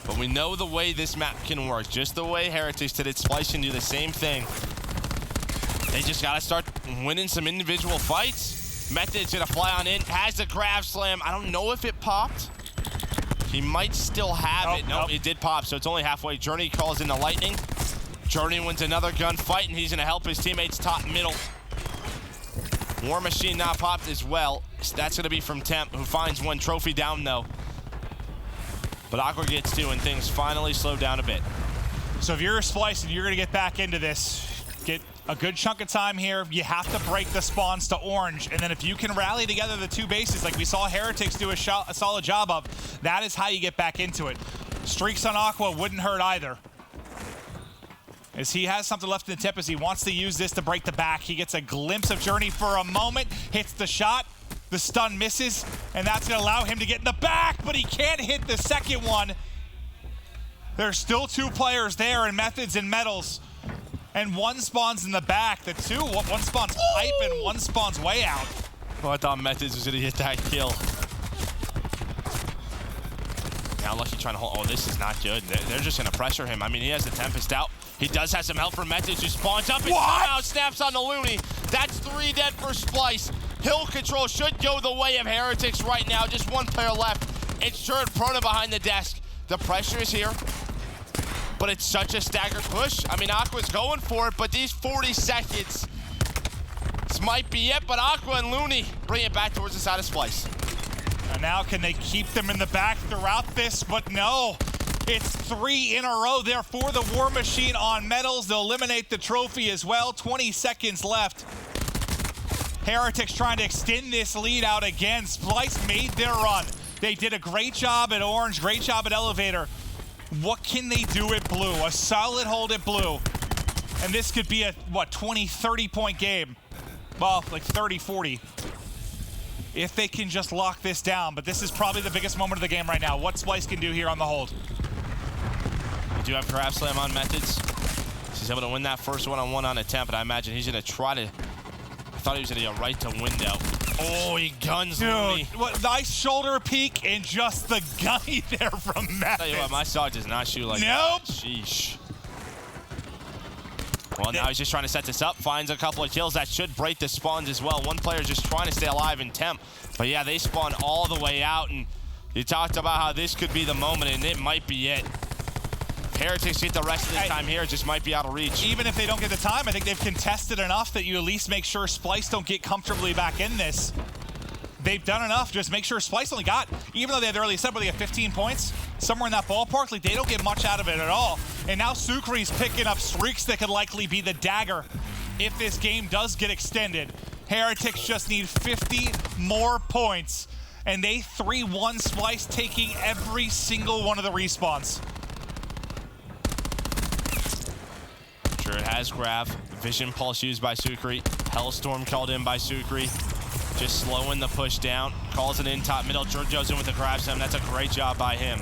But we know the way this map can work. Just the way Heretics did it, Splyce can do the same thing. They just gotta start winning some individual fights. Method's gonna fly on in, has the grab slam. I don't know if it popped. He might still have it. Nope, it did pop, so it's only halfway. Journey calls in the lightning. Journey wins another gunfight, and he's gonna help his teammates top middle. War Machine not popped as well. So that's gonna be from Temp, who finds one trophy down though. But Aqua gets two, and things finally slow down a bit. So if you're a Splyce and you're gonna get back into this, get a good chunk of time here. You have to break the spawns to orange, and then if you can rally together the two bases like we saw Heretics do a solid job of, that is how you get back into it. Streaks on Aqua wouldn't hurt either, as he has something left in the tip as he wants to use this to break the back. He gets a glimpse of Journey for a moment, hits the shot, the stun misses, and that's gonna allow him to get in the back, but he can't hit the second one. There's still two players there in Methods and Metals. And one spawns in the back. One spawns pipe and one spawns way out. Oh, I thought Methods was gonna get that kill. Now Lucky trying to hold. Oh, this is not good. They're just gonna pressure him. I mean, he has the Tempest out. He does have some help from Methods, who spawns up and somehow snaps on the Looney. That's 3 dead for Splyce. Hill control should go the way of Heretics right now. Just one player left. It's Shirt Prona behind the desk. The pressure is here, but it's such a staggered push. I mean, Aqua's going for it, but these 40 seconds, this might be it, but Aqua and Looney bring it back towards the side of Splyce. And now can they keep them in the back throughout this? But no, it's 3 in a row there for the War Machine on Metals. They'll eliminate the trophy as well. 20 seconds left. Heretics trying to extend this lead out again. Splyce made their run. They did a great job at Orange, great job at Elevator. What can they do at Blue? A solid hold at Blue. And this could be a, what, 20, 30-point game. Well, like 30, 40. If they can just lock this down. But this is probably the biggest moment of the game right now. What Splyce can do here on the hold. We do have Grab Slam on Methods. He's able to win that first one-on-one on attempt, but I imagine he's going to try to... I thought he was going to go right to window. Oh, he guns Looney. What nice shoulder peek and just the gunny there from Methods. I'll tell you what, my dog does not shoot like that. Sheesh. Well, now he's just trying to set this up. Finds a couple of kills. That should break the spawns as well. One player just trying to stay alive in Temp. But yeah, they spawn all the way out. And you talked about how this could be the moment, and it might be it. Heretics get the rest of the time here. It just might be out of reach. Even if they don't get the time, I think they've contested enough that you at least make sure Splyce don't get comfortably back in this. They've done enough. Just make sure Splyce only got, even though they had the early set where they had 15 points, somewhere in that ballpark, like they don't get much out of it at all. And now Sukri's picking up streaks that could likely be the dagger if this game does get extended. Heretics just need 50 more points, and they 3-1 Splyce, taking every single one of the respawns. Sure, it has grab. Vision Pulse used by Sukri. Hellstorm called in by Sukri. Just slowing the push down. Calls it in top middle. Giorgio's in with the grab slam. That's a great job by him.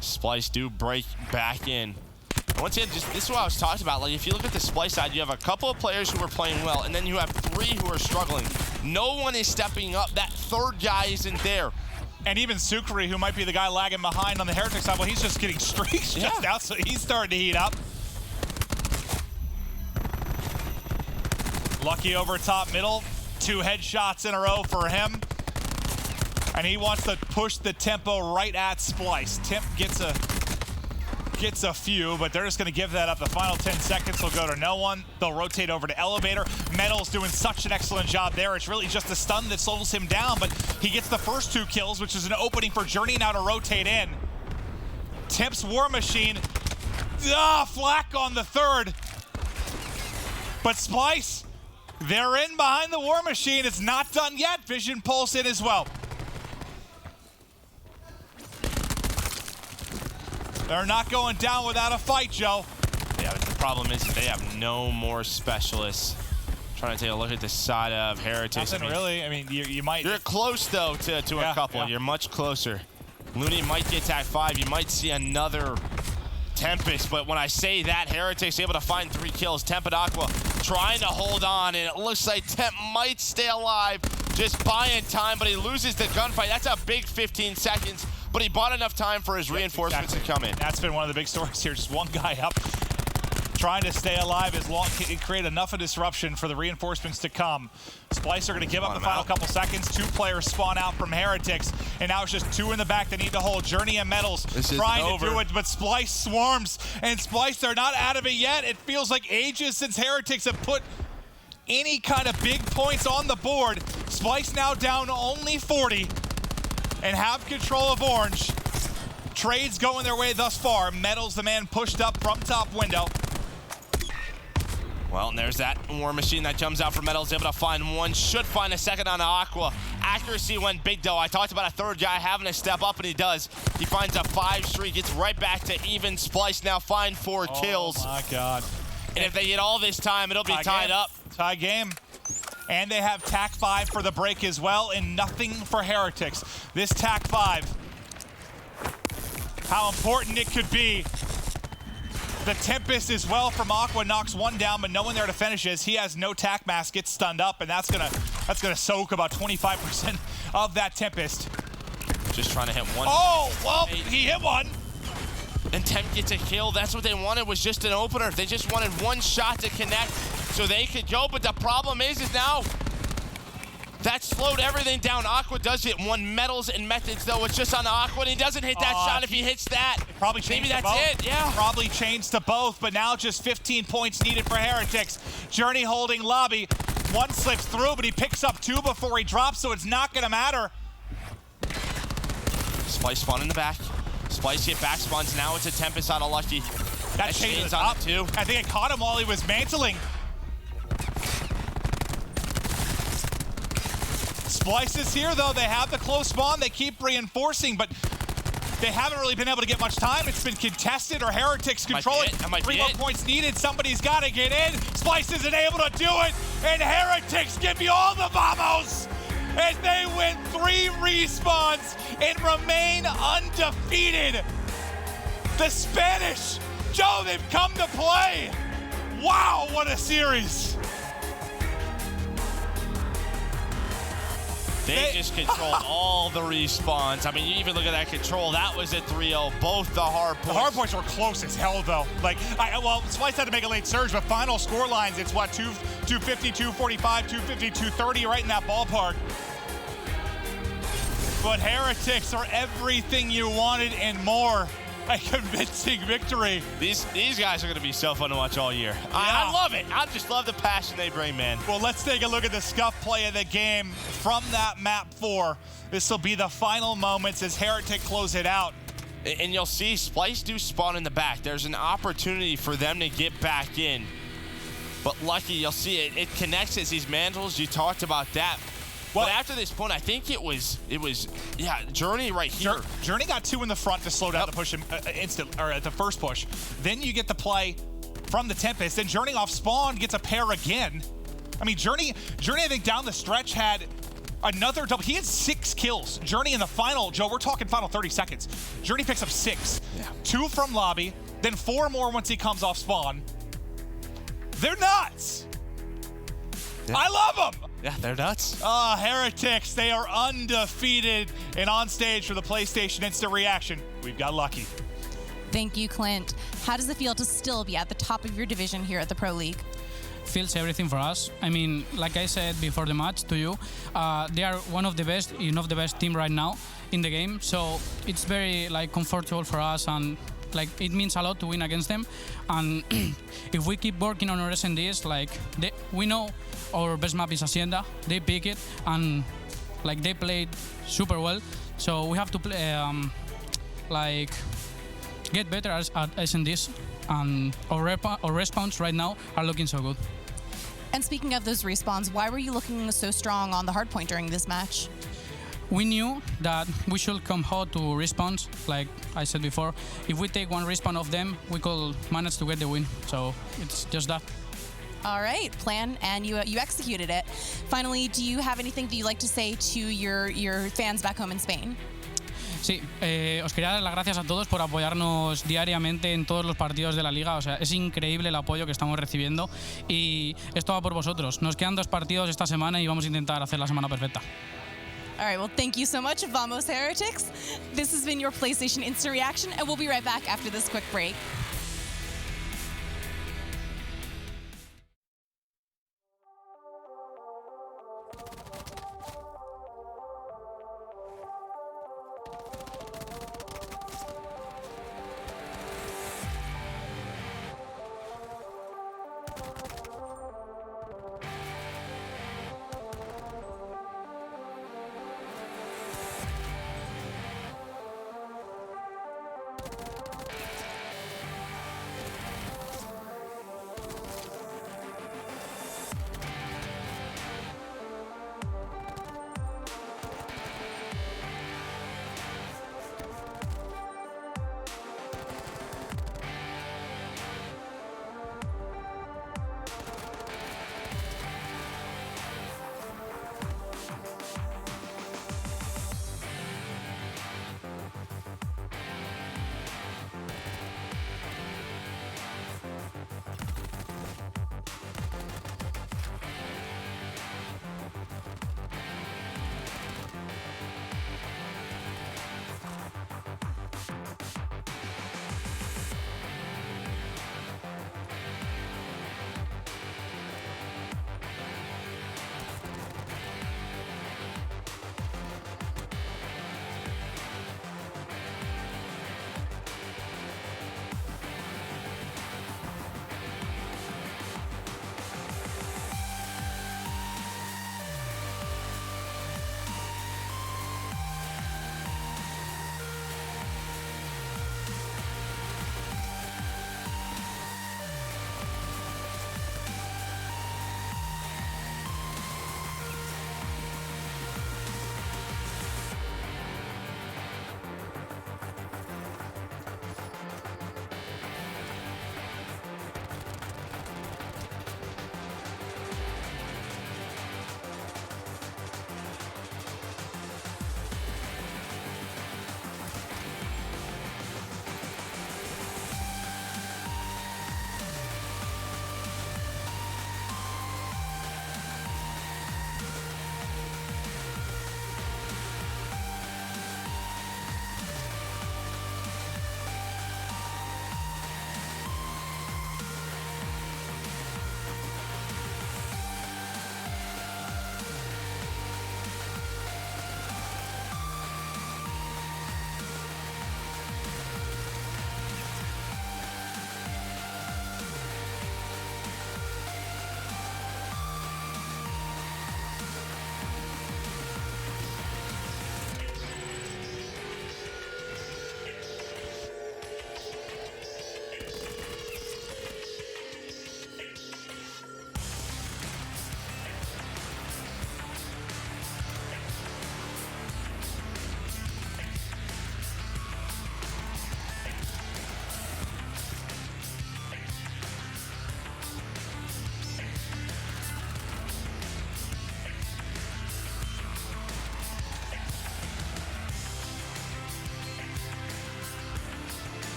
Splyce do break back in. And once again, this is what I was talking about. Like, if you look at the Splyce side, you have a couple of players who are playing well, and then you have 3 who are struggling. No one is stepping up. That third guy isn't there. And even Sukri, who might be the guy lagging behind on the Heretics side, well, he's just getting streaks just out, so he's starting to heat up. Lucky over top middle. 2 headshots in a row for him. And he wants to push the tempo right at Splyce. Temp gets a few, but they're just going to give that up. The final 10 seconds will go to no one. They'll rotate over to Elevator. Metal's doing such an excellent job there. It's really just the stun that slows him down, but he gets the first 2 kills, which is an opening for Journey now to rotate in. Temp's War Machine. Flak on the third. But Splyce, they're in behind the War Machine. It's not done yet. Vision Pulse in as well. They're not going down without a fight, Joe. Yeah, but the problem is they have no more specialists. Trying to take a look at the side of Heretics. Nothing really. I mean, you might. You're close, though, to a couple. You're much closer. Looney might get to 5. You might see another Tempest, but when I say that, Heretics able to find 3 kills. Temp and Aqua trying to hold on, and it looks like Temp might stay alive, just buying time, but he loses the gunfight. That's a big 15 seconds, but he bought enough time for his reinforcements to come in. That's been one of the big stories here. Just one guy up, trying to stay alive as long as it create enough of disruption for the reinforcements to come. Splyce are going to give up the final couple seconds. 2 players spawn out from Heretics, and now it's just 2 in the back that need to hold. Journey and Metals trying to do it, but Splyce swarms, and Splyce, they're not out of it yet. It feels like ages since Heretics have put any kind of big points on the board. Splyce now down to only 40 and have control of Orange. Trades going their way thus far. Metals, the man pushed up from top window. Well, and there's that War Machine that jumps out for Metals, able to find 1, should find a second on Aqua. Accuracy went big, though. I talked about a 3rd guy having to step up, and he does. He finds a 5 streak, gets right back to even. Splyce now find 4 kills. Oh, my God. And if they get all this time, it'll be tied up. Tie game. And they have TAC 5 for the break as well, and nothing for Heretics. This TAC 5, how important it could be. The Tempest as well from Aqua knocks 1 down, but no one there to finish as he has no TAC mask, gets stunned up, and that's gonna soak about 25% of that Tempest. Just trying to hit 1. Oh, well, he hit 1. And Temp gets a kill. That's what they wanted, was just an opener. They just wanted 1 shot to connect so they could go, but the problem is now that slowed everything down. Aqua does hit 1. Metals and Methods, though. It's just on Aqua, and he doesn't hit that shot. If he hits that, probably changed maybe to both. That's it, yeah. Probably changed to both, but now just 15 points needed for Heretics. Journey holding lobby. 1 slips through, but he picks up 2 before he drops, so it's not going to matter. Splyce spawn in the back. Splyce hit back spawns. Now it's a Tempest out of Lucky. That changes up, too. I think it caught him while he was mantling. Splyce is here, though. They have the close spawn. They keep reinforcing, but they haven't really been able to get much time. It's been contested, or Heretics controlling. 3 more points needed. Somebody's got to get in. Splyce isn't able to do it, and Heretics give you all the vamos as they win 3 respawns and remain undefeated. The Spanish, Joe, they've come to play. Wow, what a series. They just controlled all the respawns. I mean, you even look at that control. That was a 3-0. Both the hard points. The hard points were close as hell, though. Like, well, Splyce had to make a late surge, but final score lines, it's what, 250, 245, 250, 230, right in that ballpark. But Heretics are everything you wanted and more. A convincing victory. These guys are going to be so fun to watch all year. Yeah. I love it. I just love the passion they bring, man. Well, let's take a look at the scuff play of the game from that map 4. This will be the final moments as Heretic close it out. And you'll see Splyce do spawn in the back. There's an opportunity for them to get back in. But Lucky, you'll see it connects as these mantles. You talked about that. Well, but after this point, I think it was Journey right here. Journey got 2 in the front to slow down the push at the first push. Then you get the play from the Tempest. Then Journey off spawn gets a pair again. I mean, Journey I think down the stretch had another double. He had 6 kills. Journey in the final, Joe, we're talking final 30 seconds. Journey picks up 6. Yeah. 2 from lobby, then 4 more once he comes off spawn. They're nuts. Yeah. I love them. Yeah, they're nuts. Heretics, they are undefeated and on stage for the PlayStation Instant Reaction. We've got Lucky. Thank you, Clint. How does it feel to still be at the top of your division here at the Pro League? Feels everything for us. I mean, like I said before the match to you, they are one of the best, if not the best team right now in the game. So it's very comfortable for us, and it means a lot to win against them. And if we keep working on our S&Ds, we know our best map is Hacienda. They pick it, and they played super well. So we have to play, get better at S&Ds, and our respawns right now are looking so good. And speaking of those respawns, why were you looking so strong on the hardpoint during this match? we knew that we should come hot to respawns, like I said before. If we take one respawn of them, we could manage to get the win. So it's just that. All right, plan, and you executed it. Finally, do you have anything that you'd like to say to your fans back home in Spain? Sí, os quería dar las gracias a todos por apoyarnos diariamente en todos los partidos de la liga. O sea, es increíble el apoyo que estamos recibiendo y esto va por vosotros. Nos quedan 2 partidos esta semana y vamos a intentar hacer la semana perfecta. All right, well, thank you so much, Vamos Heretics. This has been your PlayStation Instant Reaction, and we'll be right back after this quick break.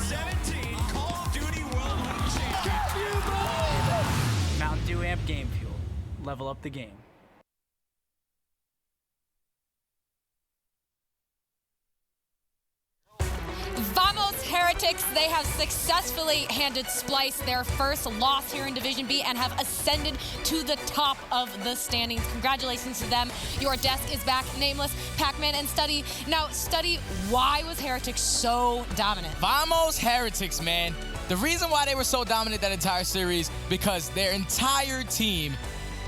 2017 Call of Duty World League Championship. Mountain Dew Amp Game Fuel. Level up the game. Vamos Heretics, they have successfully handed Splyce their first loss here in Division B and have ascended to the top of the standings. Congratulations to them. Your desk is back. Nameless, Pac-Man, and Study. Now, Study, why was Heretics so dominant? Vamos Heretics, man. The reason why they were so dominant that entire series, because their entire team,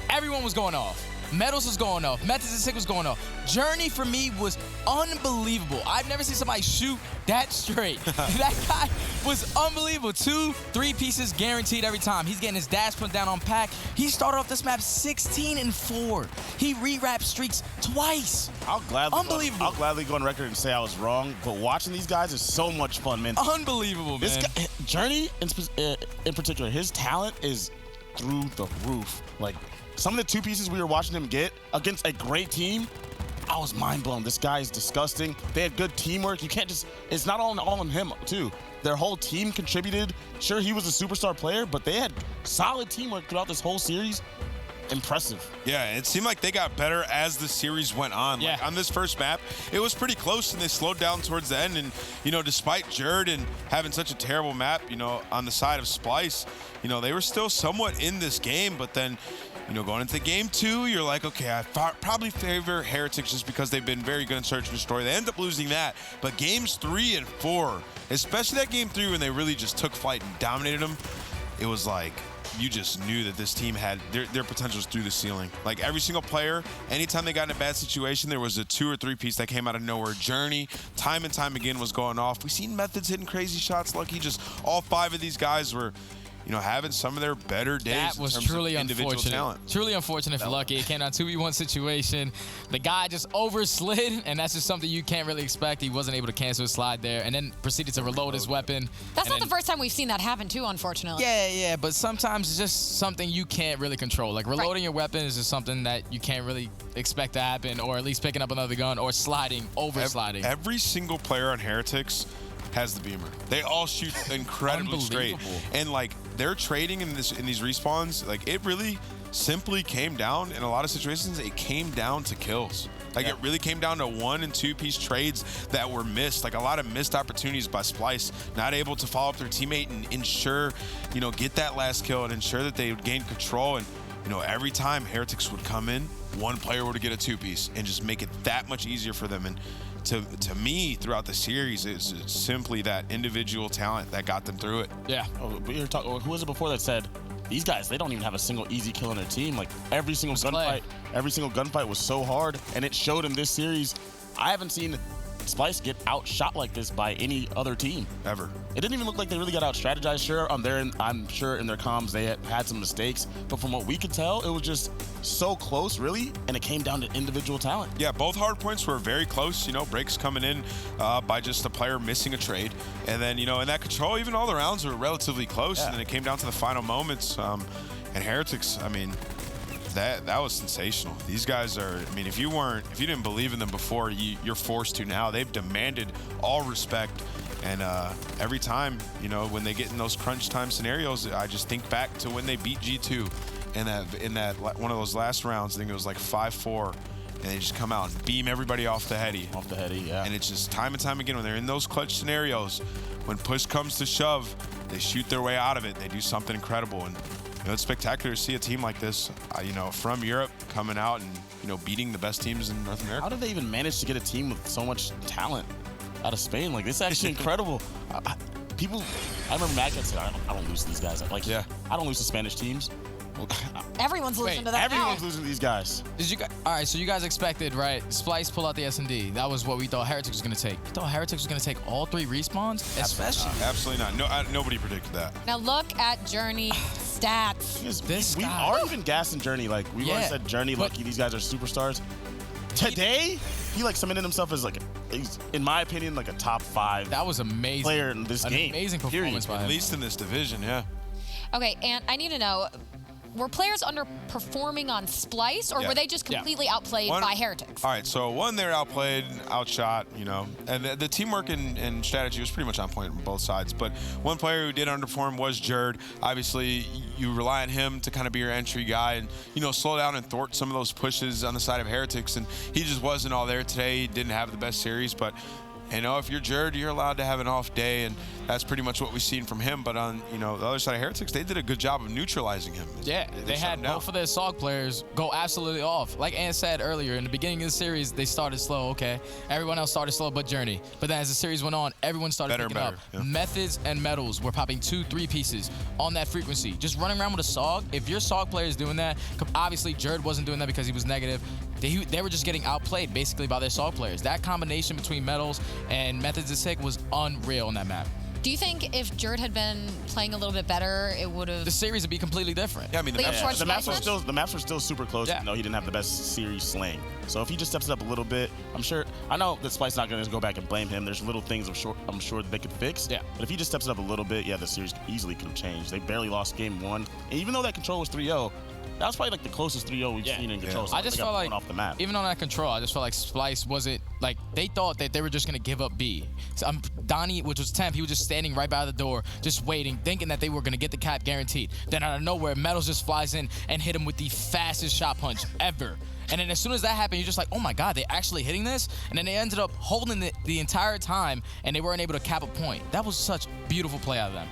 everyone was going off. Metals was going off. Methods and Sick was going off. Journey for me was unbelievable. I've never seen somebody shoot that straight. That guy was unbelievable. 2, 3 pieces guaranteed every time. He's getting his dash put down on pack. He started off this map 16-4. He re-wrapped streaks twice. I'll gladly go on record and say I was wrong, but watching these guys is so much fun, man. Unbelievable, man. This guy, Journey, in particular, his talent is through the roof. Like, some of the 2 pieces we were watching him get against a great team, I was mind blown. This guy is disgusting. They had good teamwork. You can't just, it's not all on him too. Their whole team contributed. Sure, he was a superstar player, but they had solid teamwork throughout this whole series. Impressive. Yeah, it seemed like they got better as the series went on. Yeah. Like on this first map, it was pretty close and they slowed down towards the end. And, you know, despite Jordan having such a terrible map, you know, on the side of Splyce, you know, they were still somewhat in this game, but then, you know, going into game 2, you're like, okay, I probably favor Heretics just because they've been very good in Search and Destroy. They end up losing that. But games 3 and 4, especially that game 3 when they really just took flight and dominated them, it was like you just knew that this team had their potentials through the ceiling. Like every single player, anytime they got in a bad situation, there was a 2 or 3 piece that came out of nowhere. Journey, time and time again, was going off. We've seen Methods hitting crazy shots. Lucky, just all 5 of these guys were, you know, having some of their better days. That was in terms truly of individual unfortunate. talent. Truly unfortunate for Lucky. It came down to a 2v1 situation. The guy just overslid, and that's just something you can't really expect. He wasn't able to cancel his slide there, and then proceeded to reload his weapon. That's not the first time we've seen that happen, too, unfortunately. Yeah, but sometimes it's just something you can't really control. Like reloading your weapon is just something that you can't really expect to happen, or at least picking up another gun, or sliding, oversliding. Every single player on Heretics has the beamer. They all shoot incredibly straight. And like they're trading in these respawns, like it really simply came down in a lot of situations, it came down to kills. Like it really came down to 1 and 2 piece trades that were missed. Like a lot of missed opportunities by Splyce, not able to follow up their teammate and ensure, you know, get that last kill and ensure that they would gain control. And, you know, every time Heretics would come in, one player would get a 2 piece and just make it that much easier for them. And to me, throughout the series, it's simply that individual talent that got them through it. Yeah. Who was it before that said, these guys, they don't even have a single easy kill on their team. Like every single gunfight was so hard, and it showed in this series. I haven't seen Splyce get outshot like this by any other team ever. It didn't even look like they really got out-strategized. Sure, I'm sure in their comms they had some mistakes, but from what we could tell, it was just so close, really, and it came down to individual talent. Yeah, both hard points were very close. You know, breaks coming in by just a player missing a trade, and then, you know, in that control, even all the rounds were relatively close, and then it came down to the final moments. And Heretics, I mean, that was sensational. These guys are, I mean, if you didn't believe in them before, you're forced to now. They've demanded all respect. And every time, you know, when they get in those crunch time scenarios, I just think back to when they beat G2 in that one of those last rounds. I think it was like 5-4. And they just come out and beam everybody off the heady. Off the heady, yeah. And it's just time and time again when they're in those clutch scenarios, when push comes to shove, they shoot their way out of it. They do something incredible. And you know, it's spectacular to see a team like this, you know, from Europe coming out and, you know, beating the best teams in North America. How did they even manage to get a team with so much talent out of Spain? Like, this is actually incredible. I remember Matt said, I don't lose to these guys. Like, yeah, I don't lose to Spanish teams. Everyone's losing to that. Everyone's losing to these guys. All right, so you guys expected, right? Splyce pull out the S&D. That was what we thought Heretics was going to take. You thought Heretics was going to take all 3 respawns? Especially. Absolutely not. No, nobody predicted that. Now look at Journey stats. We are even gassing Journey. Like, we already said Journey, Lucky, these guys are superstars. Today, he like cemented himself as like, in my opinion, like a top 5. That was amazing. Player in this game. Amazing performance by him. At least in this division, yeah. Okay, and I need to know, were players underperforming on Splyce, or Yeah. were they just completely outplayed by Heretics? All right, so one, they were outplayed, outshot, you know, and the teamwork and strategy was pretty much on point on both sides. But one player who did underperform was Jerd. Obviously, you rely on him to kind of be your entry guy and, you know, slow down and thwart some of those pushes on the side of Heretics. And he just wasn't all there today. He didn't have the best series, but you know, if you're Jerd, you're allowed to have an off day, and that's pretty much what we've seen from him. But on, you know, the other side of Heretics, they did a good job of neutralizing him. Yeah, they had both of their SOG players go absolutely off. Like Ann said earlier, in the beginning of the series, they started slow, okay. Everyone else started slow but Journey. But then as the series went on, everyone started picking up. Yeah. Methods and Metals were popping 2-3 pieces on that frequency. Just running around with a SOG, if your SOG player is doing that, obviously Jerd wasn't doing that because he was negative. They were just getting outplayed basically by their SOG players. That combination between Metals and Methods and Sick was unreal on that map. Do you think if Jerd had been playing a little bit better, it would have... The series would be completely different. Yeah, I mean, the maps were still super close, even though he didn't have the best series slaying. So if he just steps it up a little bit, I know that Splyce not going to go back and blame him. There's little things I'm sure that they could fix. Yeah. But if he just steps it up a little bit, the series easily could have changed. They barely lost game 1. And even though that control was 3-0, that was probably like the closest 3-0 we've seen in control. So I just felt like, off the map. even on that control, I just felt like Splyce wasn't, like, they thought that they were just going to give up B. So, Donnie, which was temp, he was just standing right by the door, just waiting, thinking that they were going to get the cap guaranteed. Then out of nowhere, Metals just flies in and hit him with the fastest shot punch ever. And then as soon as that happened, you're just like, oh my God, they actually hitting this? And then they ended up holding it the entire time, and they weren't able to cap a point. That was such beautiful play out of them.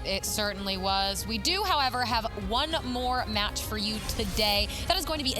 It certainly was. We do, however, have one more match for you today. That is going to be